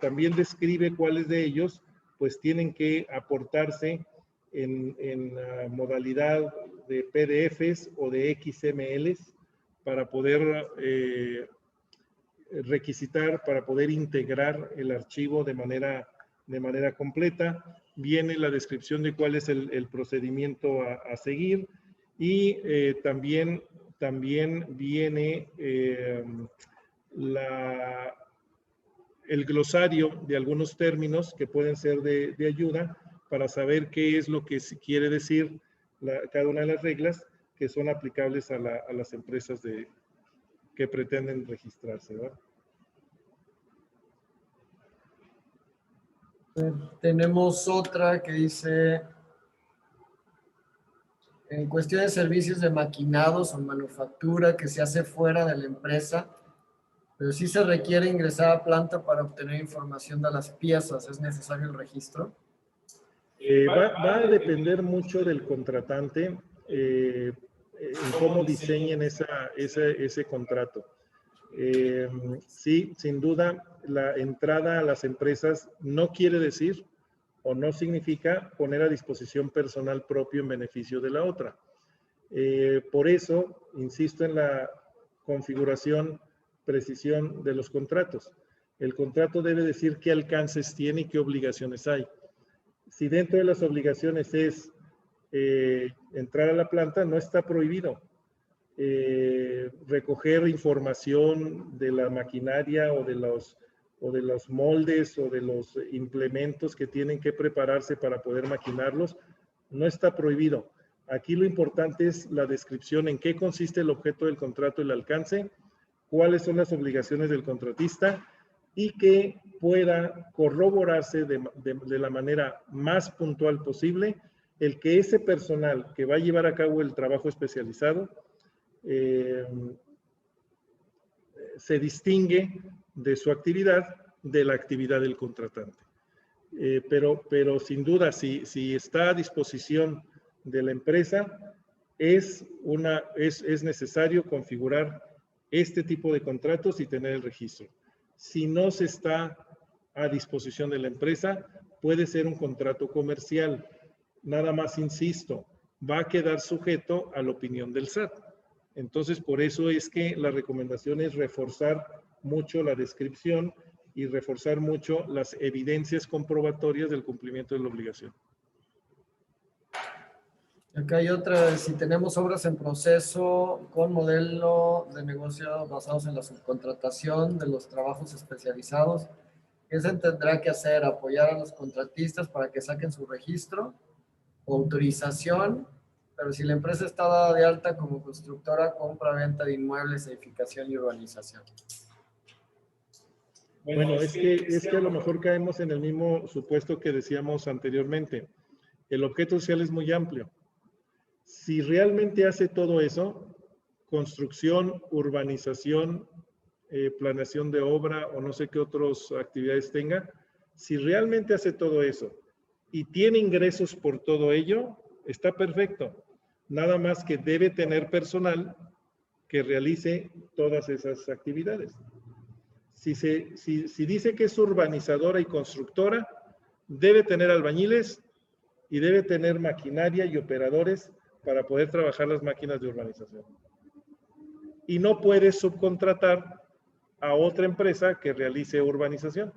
También describe cuáles de ellos pues tienen que aportarse en modalidad de PDFs o de XMLs para poder requisitar, para poder integrar el archivo de manera completa. Viene la descripción de cuál es el procedimiento a seguir y también viene el glosario de algunos términos que pueden ser de ayuda para saber qué es lo que quiere decir cada una de las reglas que son aplicables a las empresas que pretenden registrarse, ¿verdad? Tenemos otra que dice, en cuestión de servicios de maquinados o manufactura que se hace fuera de la empresa, pero sí se requiere ingresar a planta para obtener información de las piezas, ¿es necesario el registro? Va a depender mucho del contratante en cómo diseñen ese contrato. Sí, sin duda, la entrada a las empresas no quiere decir o no significa poner a disposición personal propio en beneficio de la otra. Por eso, insisto en la configuración, precisión de los contratos. El contrato debe decir qué alcances tiene y qué obligaciones hay. Si dentro de las obligaciones es entrar a la planta, no está prohibido. Recoger información de la maquinaria o de los moldes o de los implementos que tienen que prepararse para poder maquinarlos, no está prohibido. Aquí lo importante es la descripción en qué consiste el objeto del contrato, el alcance, cuáles son las obligaciones del contratista y que pueda corroborarse de la manera más puntual posible el que ese personal que va a llevar a cabo el trabajo especializado se distingue de su actividad de la actividad del contratante. Pero sin duda, si está a disposición de la empresa, es necesario configurar este tipo de contratos y tener el registro. Si no se está a disposición de la empresa, puede ser un contrato comercial. Nada más, insisto, va a quedar sujeto a la opinión del SAT. Entonces, por eso es que la recomendación es reforzar mucho la descripción y reforzar mucho las evidencias comprobatorias del cumplimiento de la obligación. Acá hay otra, si tenemos obras en proceso con modelo de negocio basados en la subcontratación de los trabajos especializados, ¿qué se tendrá que hacer? ¿Apoyar a los contratistas para que saquen su registro o autorización? Pero si la empresa está dada de alta como constructora, compra, venta de inmuebles, edificación y urbanización. Bueno, es que a lo mejor caemos en el mismo supuesto que decíamos anteriormente. El objeto social es muy amplio. Si realmente hace todo eso, construcción, urbanización, planeación de obra o no sé qué otras actividades tenga, si realmente hace todo eso y tiene ingresos por todo ello, está perfecto. Nada más que debe tener personal que realice todas esas actividades. Si dice que es urbanizadora y constructora, debe tener albañiles y debe tener maquinaria y operadores para poder trabajar las máquinas de urbanización. Y no puede subcontratar a otra empresa que realice urbanización.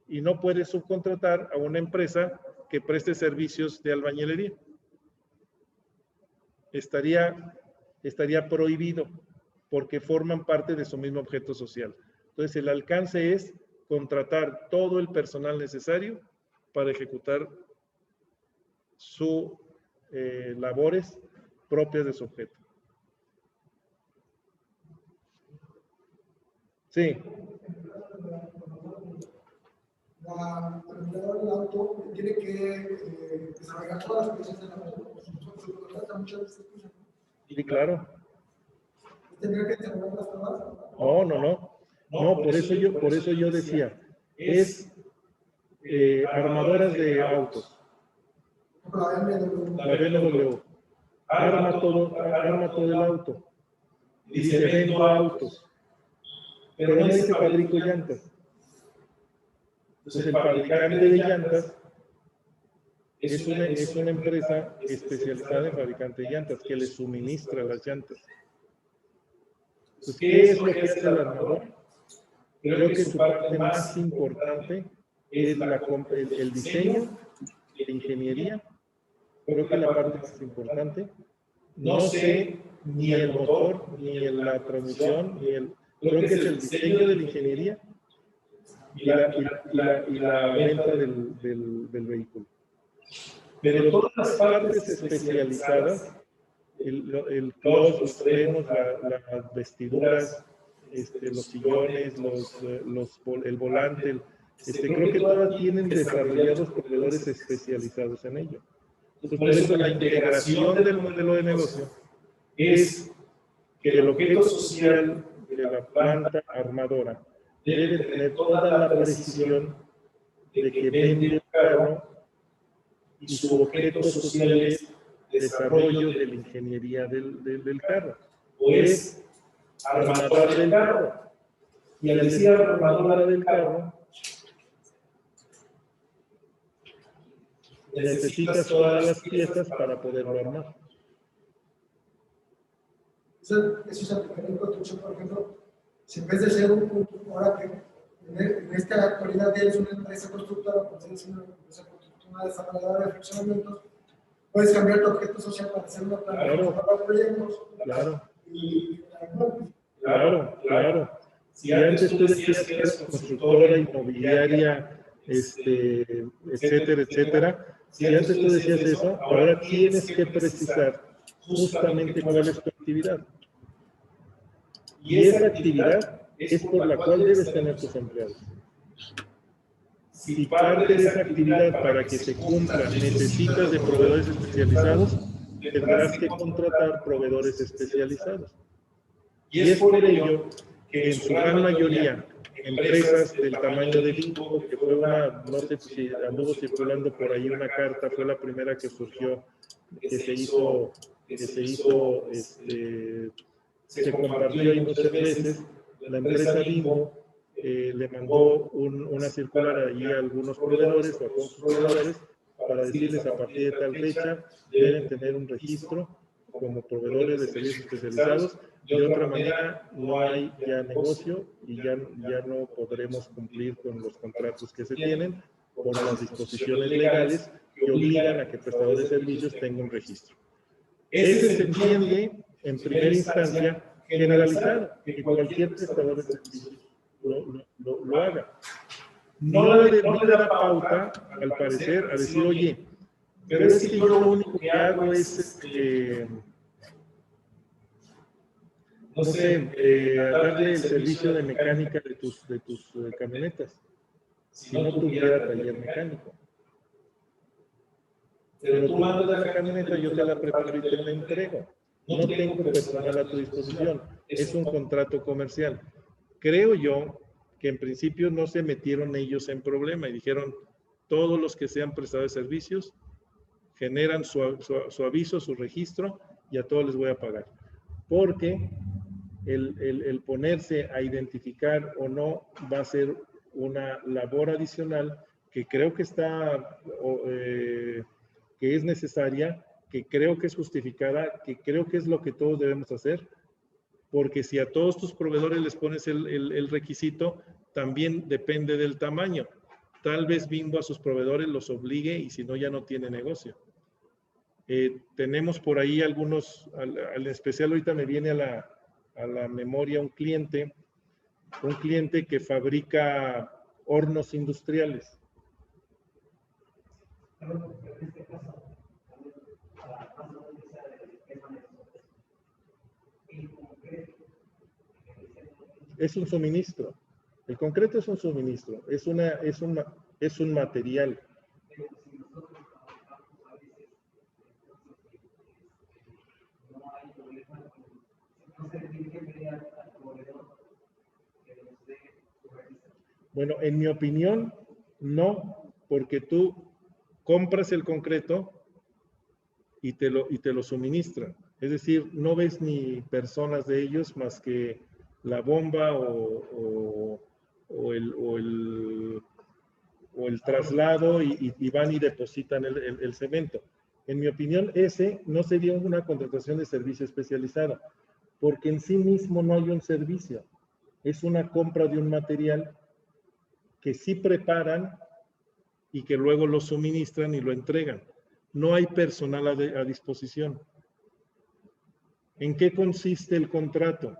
Y no puede subcontratar a una empresa que preste servicios de albañilería. Estaría prohibido porque forman parte de su mismo objeto social. Entonces, el alcance es contratar todo el personal necesario para ejecutar sus labores propias de su objeto. Sí. La terminadora del auto tiene que desarrollar todas las piezas de la auto. Sí, claro. ¿Tendría que desarrollarlas todas? No, por eso yo decía, es armadoras de autos. La BMW. Arma todo el auto. Dice, vendo autos. Pero no dice fabrico llantas. Entonces, el fabricante de llantas es una empresa especializada en fabricante de llantas que le suministra las llantas. Entonces, ¿qué es lo que hace el armador? Creo que su parte más importante es el diseño, la ingeniería. Creo que la parte más importante. No sé ni el motor, ni la transmisión, creo que es el diseño de la ingeniería y la venta del vehículo. Pero todas las partes especializadas, el close, los frenos, las vestiduras, los sillones, el volante, creo que todas tienen desarrollados proveedores especializados en ello. Entonces, por eso la integración del modelo de negocio es que el objeto social de la planta armadora debe tener toda la precisión de que vende un carro y su objeto social es desarrollo de la ingeniería del carro, o es armadora del carro. Y al decir armadora del carro, necesitas todas las piezas para poderlo armar. Eso se aplicaría en construcción, por ejemplo, si en vez de ser ahora que en esta actualidad eres una empresa constructora, pues eres una empresa constructora, una desarrolladora de fraccionamientos, puedes cambiar tu objeto social para hacer una plataforma para proyectos. Claro. Si antes tú decías que eras constructora inmobiliaria, etcétera, si antes tú decías eso, ahora tienes que precisar justamente cuál es tu actividad. Y esa actividad es por la cual debes tener tus empleados. Si parte de esa actividad para que se cumpla necesitas de proveedores especializados, tendrás que contratar proveedores especializados. Y es por ello que en su gran mayoría, empresas del tamaño de Bimbo, que fue una, no sé si anduvo circulando por ahí una carta, fue la primera que surgió, se compartió ahí muchas veces. La empresa Bimbo le mandó una circular ahí a algunos proveedores o a todos sus proveedores para decirles a partir de tal fecha deben tener un registro como proveedores de servicios especializados. De otra manera, no hay ya negocio y ya no podremos cumplir con los contratos que se tienen por las disposiciones legales que obligan a que prestadores de servicios tengan un registro. Ese se entiende en primera instancia generalizado, que cualquier prestador de servicios lo haga. No le da pauta, al parecer, a decir, oye, pero es que yo lo único que hago es, no sé, darle el servicio de mecánica de tus camionetas, si no tuviera taller mecánico. Pero tú mandas la camioneta, yo te la preparo y te la entrego. No tengo personal a tu disposición, es un contrato comercial. Creo yo que en principio no se metieron ellos en problema y dijeron, todos los que sean prestadores de servicios generan su aviso, su registro y a todos les voy a pagar. Porque el ponerse a identificar o no va a ser una labor adicional que creo que que es necesaria, que creo que es justificada, que creo que es lo que todos debemos hacer, porque si a todos tus proveedores les pones el requisito, también depende del tamaño. Tal vez Bimbo a sus proveedores los obligue y si no ya no tiene negocio. Tenemos por ahí algunos, al especial ahorita me viene a la memoria un cliente que fabrica hornos industriales. Es un suministro. El concreto es un suministro, es un material. Bueno, en mi opinión, no, porque tú compras el concreto y te lo suministran. Es decir, no ves ni personas de ellos más que la bomba o el traslado y van y depositan el cemento. En mi opinión, ese no sería una contratación de servicio especializada, porque en sí mismo no hay un servicio. Es una compra de un material que sí preparan y que luego lo suministran y lo entregan. No hay personal a disposición. ¿En qué consiste el contrato?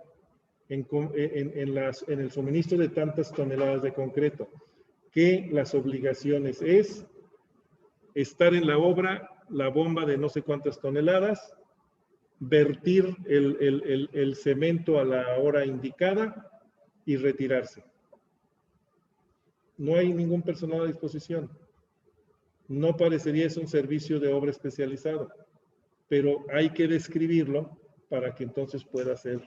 En el suministro de tantas toneladas de concreto, que las obligaciones es estar en la obra, la bomba de no sé cuántas toneladas, vertir el cemento a la hora indicada y retirarse. No hay ningún personal a disposición. No parecería es un servicio de obra especializado, pero hay que describirlo para que entonces pueda ser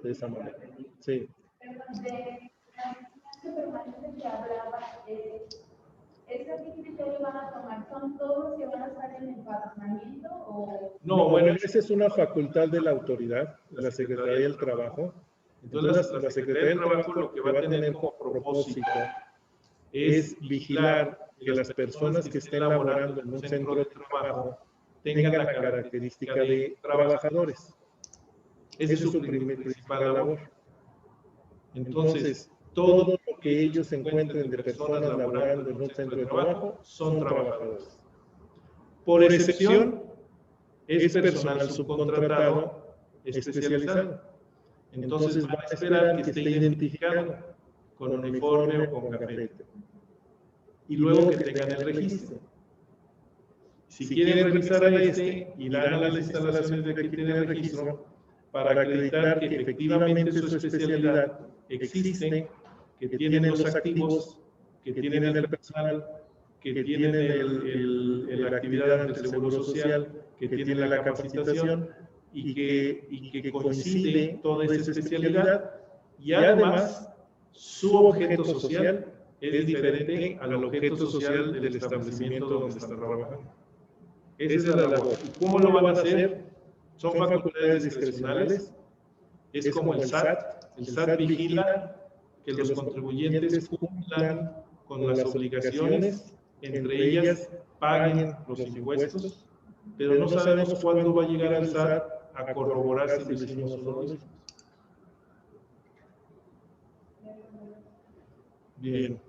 de esa manera. Sí. Perdón, de la permanente que hablaba, ¿ese criterio van a tomar? ¿Son todos los que van a estar en empadronamiento o...? No, bueno, esa es una facultad de la autoridad, de la Secretaría del Trabajo. Entonces, la Secretaría del Trabajo lo que va a tener como propósito es vigilar que las personas que estén laborando en un centro de trabajo tengan la característica de trabajadores. Esa es su principal labor. Entonces, todo lo que ellos encuentren de personas laborando en un centro de trabajo son trabajadores. Por excepción, es personal subcontratado especializado. Entonces, va a esperar que esté identificado con uniforme o con gafete. Y luego que tengan el registro. Si quieren revisar a y dan las instalaciones de que tienen el registro, para acreditar que efectivamente su especialidad existe, que tienen los activos, que tienen el personal, que tienen la actividad ante el Seguro Social, que tienen la capacitación y que coincide toda esa especialidad, y además su objeto social es diferente al objeto social del establecimiento donde está trabajando. Esa es la labor. ¿Y cómo lo van a hacer? Son facultades discrecionales. Es como el SAT. El SAT vigila que los contribuyentes cumplan con las obligaciones, entre ellas paguen los impuestos, pero no sabemos cuándo va a llegar al SAT a corroborar si lo hicimos o no lo hicimos. Bien.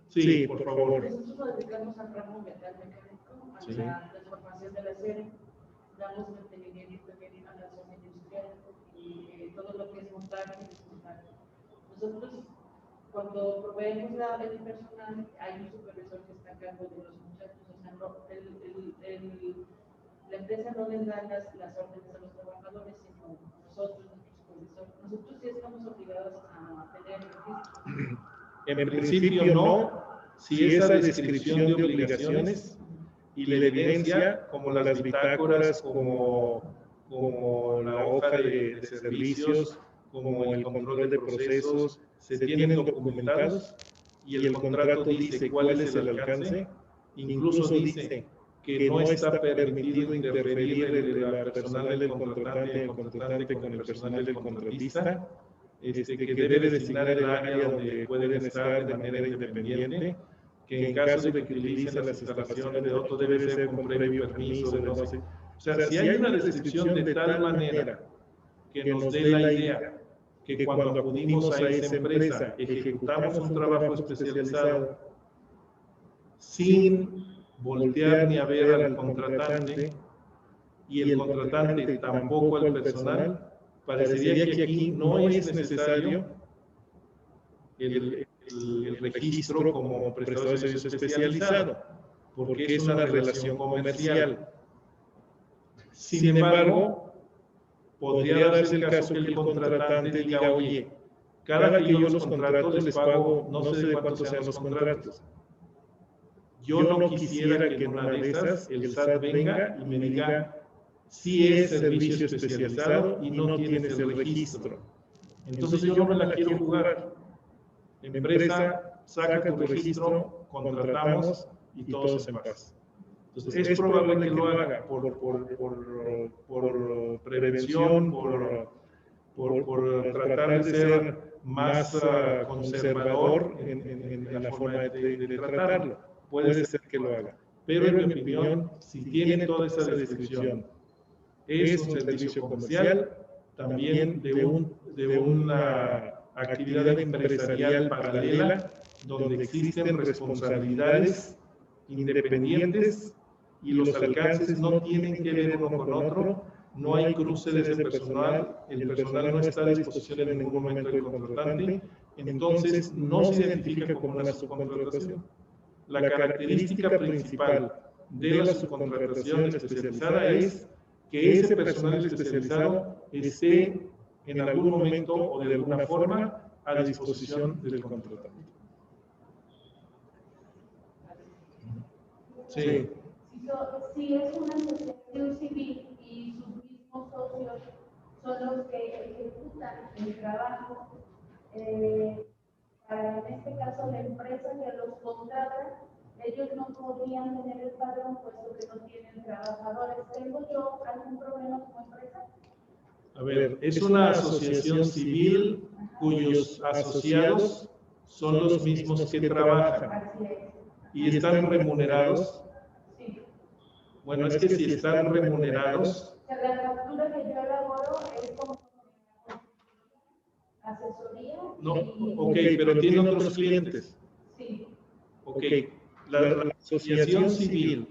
Sí, por favor. Nosotros nos dedicamos al ramo metal mecánico, a la transformación de la serie, damos mantenimiento también a la zona industrial y todo lo que es montaje y desmontaje. Nosotros, cuando proveemos el personal, hay un supervisor que está a cargo de los muchachos, o sea, la empresa no les da las órdenes a los trabajadores, sino nosotros, nuestro supervisor. Nosotros sí estamos obligados a tener registro. En principio no, si esa descripción de obligaciones y la evidencia, como las bitácoras, como la hoja de servicios, como el control de procesos, se tienen documentados y el contrato dice cuál es el alcance, incluso dice que no está permitido interferir el personal del contratante con el personal del contratista, que debe designar el área donde pueden estar de manera independiente, que en caso de que utilicen las instalaciones de otro debe ser con previo permiso de no sé. O sea, si hay una descripción de tal manera que nos dé la idea que cuando acudimos a esa empresa ejecutamos un trabajo especializado sin voltear ni a ver al contratante y el contratante tampoco al personal, parecería que aquí no es necesario el registro como prestador de servicio especializado, porque es una relación comercial. Sin embargo, podría darse el caso que el contratante diga, oye, cada que yo los contratos les pago, no sé de cuántos sean los contratos. Yo no quisiera que en una de esas el SAT venga y me diga, sí es servicio especializado y no tienes el registro. Entonces yo no me la quiero jugar. Empresa, saca tu registro, contratamos y todos en paz. Entonces es probable que lo haga por prevención, por tratar de ser más conservador en la forma de tratarlo. Puede ser que lo haga. Pero en mi opinión, si tiene toda esa descripción, es un servicio comercial, también de una actividad empresarial paralela, donde existen responsabilidades independientes y los alcances no tienen que ver uno con otro, no hay cruce de ese personal, el personal no está a disposición en ningún momento del contratante, entonces no se identifica como una subcontratación. La característica principal de la subcontratación especializada es que ese personal especializado esté en algún momento o de alguna forma a disposición del contratante. Sí. Si es una asociación civil y sus mismos socios son los que ejecutan el trabajo, para en este caso la empresa que los contrata, ellos no podrían tener el padrón puesto que no tienen trabajadores. ¿Tengo yo algún problema como empresa? A ver, es una asociación civil cuyos asociados son los mismos que trabajan y están remunerados. Sí. Bueno, es que si están remunerados. La factura que yo elaboro es como asesoría. No, ok, pero tiene otros clientes. Sí. Ok, la asociación civil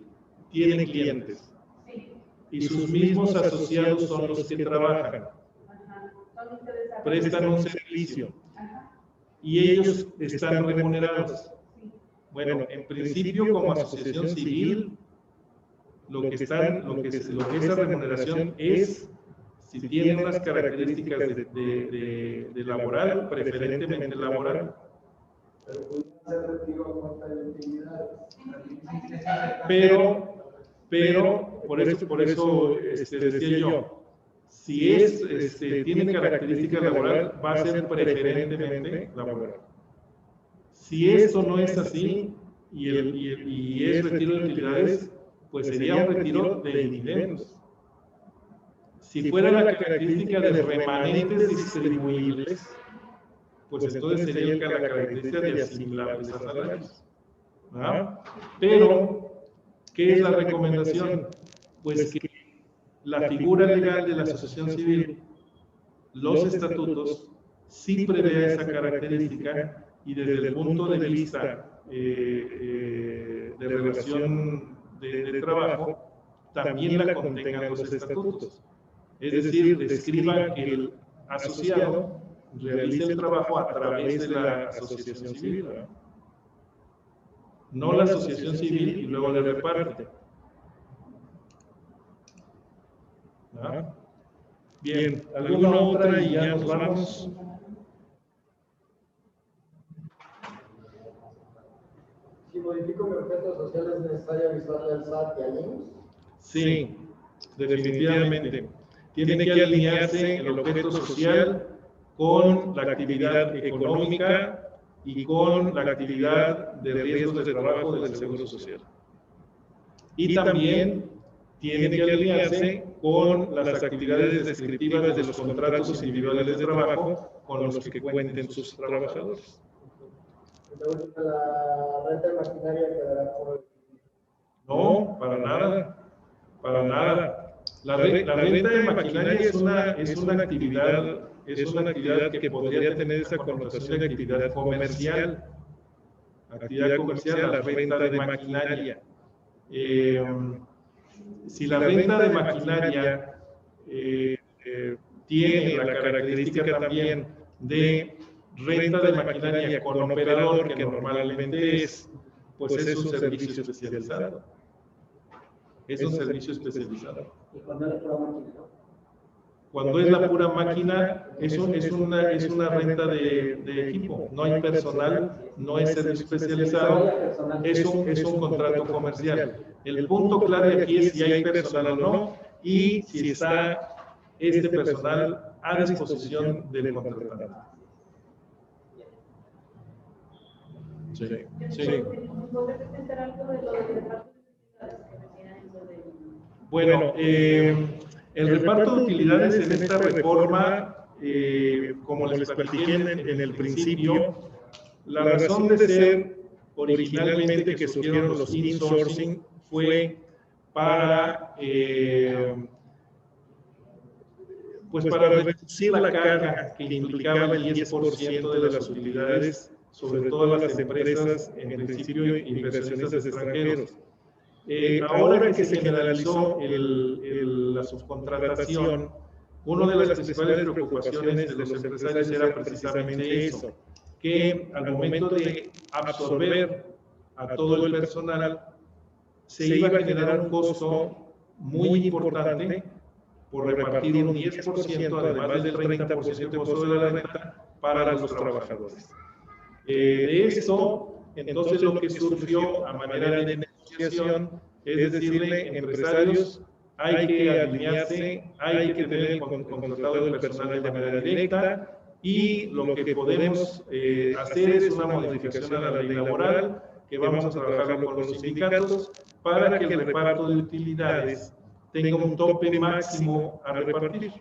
tiene clientes. Sí. Y sus mismos asociados son los que trabajan. Prestan un servicio. Y ellos están remunerados. Bueno, en principio como asociación civil, lo que esa remuneración es Si tiene unas características de laboral, preferentemente laboral. Pero puede ser retiro a cuenta de utilidades. Pero por eso decía yo, si tiene características laboral, va a ser preferentemente laboral. Si esto no es así y es retiro de utilidades, pues sería un retiro de dividendos. Si fuera la característica de remanentes distribuibles, pues entonces sería la característica de asimilables a salarios. ¿Ah? Pero, ¿qué es la recomendación? Pues que la figura legal de la asociación civil, los estatutos, sí prevé esa característica y desde el punto de vista de relación de trabajo, también la contengan los estatutos. Es decir, describan que el asociado realice el trabajo a través de la asociación civil, ¿verdad? No la asociación civil y luego le reparte. ¿Ah? Bien, ¿alguna otra y ya nos vamos? Si modifico mi objeto social, ¿es necesario avisarle al SAT y al IMSS? Sí, definitivamente. Tiene que alinearse el objeto social con la actividad económica y con la actividad de riesgos de trabajo del Seguro Social. Y también tiene que alinearse con las actividades descriptivas de los contratos individuales de trabajo con los que cuenten sus trabajadores. La renta de maquinaria quedará por... No, para nada, para nada. La renta de maquinaria es una actividad que podría tener esa connotación de actividad comercial. Actividad comercial, la renta de maquinaria. Si la renta de maquinaria tiene la característica también de renta de maquinaria con operador, que normalmente pues es un servicio especializado. Es un servicio especializado. ¿Y cuando es pura máquina? Cuando es la pura máquina, es una renta de equipo. No hay personal, no es servicio especializado, es un contrato comercial. El punto clave aquí es si hay personal o no y si está este personal a disposición del contratante. Sí, sí. Bueno, el reparto de utilidades en esta reforma, como les platiqué en el principio, la razón de ser originalmente que surgieron los insourcing fue para, pues para reducir la carga que implicaba el 10% de las utilidades sobre todas las empresas, en principio inversionistas extranjeros. Ahora que se generalizó la subcontratación, una de las principales preocupaciones de los empresarios era precisamente eso, que al momento de absorber a todo el personal, se iba a generar un costo muy importante por repartir un 10%, además del 30% de costo de la renta, para los trabajadores. De esto, entonces lo que surgió a manera de negociación es decirle, empresarios, hay que alinearse, hay que tener contratado el personal de manera directa y lo que podemos hacer es una modificación a la ley laboral que vamos a trabajarlo con los sindicatos para que el reparto de utilidades tenga un tope máximo a repartir.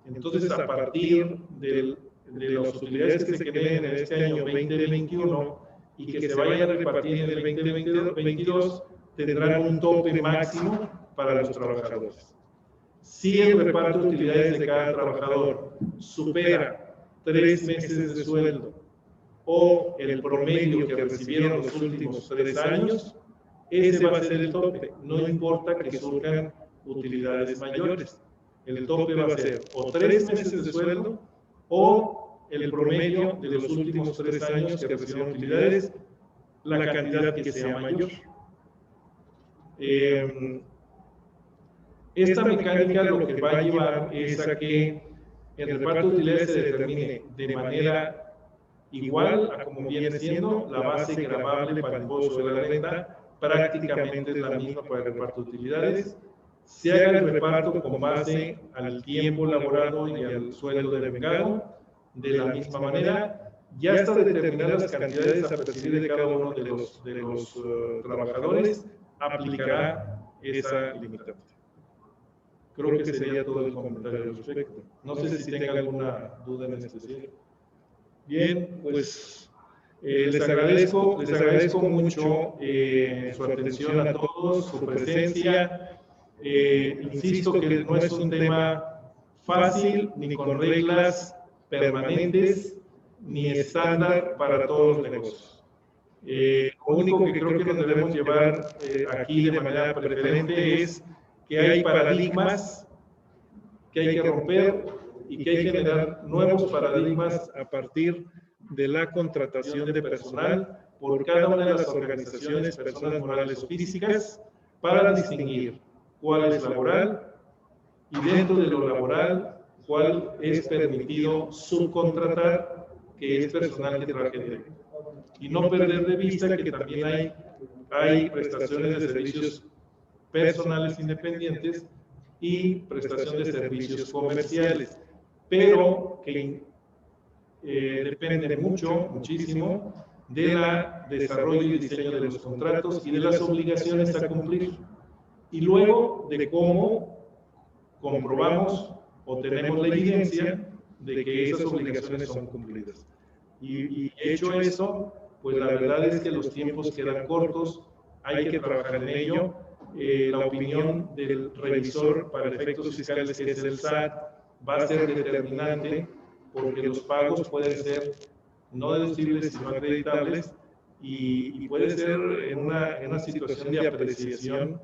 Entonces, a partir de las utilidades que se generen en este año 2021 y que se vayan a repartir en el 2022, tendrán un tope máximo para los trabajadores. Si el reparto de utilidades de cada trabajador supera 3 meses de sueldo o el promedio que recibieron los últimos 3 años, ese va a ser el tope. No importa que surjan utilidades mayores. El tope va a ser o 3 meses de sueldo o el promedio de los últimos 3 años que recibieron utilidades, la cantidad que sea mayor. Esta mecánica lo que va a llevar es a que el reparto de utilidades se determine de manera igual a como viene siendo la base gravable para el impuesto de la renta, prácticamente es la misma para el reparto de utilidades. Se haga el reparto con base al tiempo laborado y al sueldo de mercado, de la misma manera. Ya está determinadas las cantidades a percibir de cada uno de los trabajadores, aplicará esa limitante. Creo que sería todo el comentario al respecto. No sé si tenga alguna duda en especial. Bien, pues les agradezco mucho su atención a todos, su presencia. Insisto que no es un tema fácil, ni con reglas permanentes, ni estándar para todos los negocios. Lo único que creo que nos debemos llevar aquí de manera preferente es que hay paradigmas que hay que romper y que hay que generar nuevos paradigmas a partir de la contratación de personal por cada una de las organizaciones, personas morales o físicas, para distinguir cuál es laboral y dentro de lo laboral cuál es permitido subcontratar, que es personal que trabaje directo. Y no perder de vista que también hay prestaciones de servicios personales independientes y prestación de servicios comerciales, pero que depende muchísimo del desarrollo y diseño de los contratos y de las obligaciones a cumplir, y luego de cómo comprobamos o tenemos la evidencia de que esas obligaciones son cumplidas. Y hecho eso, pues la verdad es que los tiempos quedan cortos, hay que trabajar en ello. La opinión del revisor para efectos fiscales, que es el SAT, va a ser determinante, porque los pagos pueden ser no deducibles sino acreditables, y puede ser en una situación de apreciación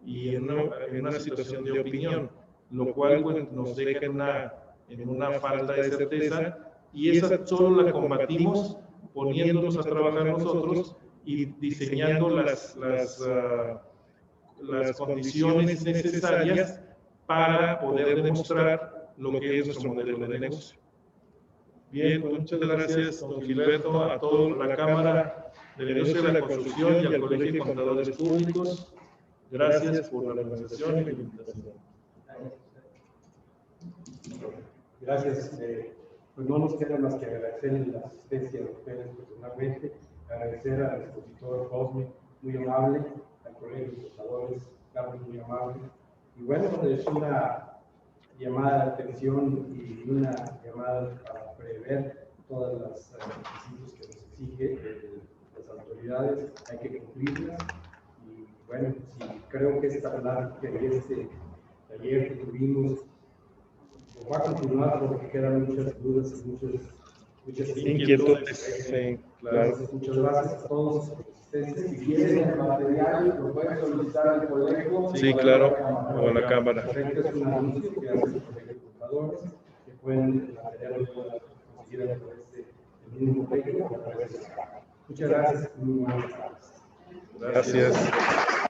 y en una situación de opinión, lo cual pues, nos deja en una falta de certeza, y esa solo la combatimos poniéndonos a trabajar nosotros y diseñando las condiciones necesarias para poder demostrar lo que es nuestro modelo de negocio. Bien, pues muchas gracias, don Gilberto, a toda la Cámara de la Industria de la Construcción y al Colegio de Contadores Públicos. Gracias por la organización y la invitación. Gracias. Pues no nos queda más que agradecer la asistencia de ustedes personalmente, agradecer al expositor Cosme, muy amable, al Colegio de Contadores, Carlos, muy amable. Y bueno, es una llamada de atención y una llamada para prever todas las requisitos que nos exige las autoridades, hay que cumplirlas. Y bueno, sí, creo que esta plática y este taller que tuvimos va a continuar porque quedan muchas dudas y muchas inquietudes. Sí, claro. Muchas gracias a todos. Si quieren el material, lo pueden solicitar al colegio. Sí, claro, o a la Cámara. Es un anuncio que hace el Colegio de Contadores, que pueden, el material lo pueden conseguir a través del mismo colegio o a través de la Cámara. Muchas gracias. Muy buenas tardes. Gracias.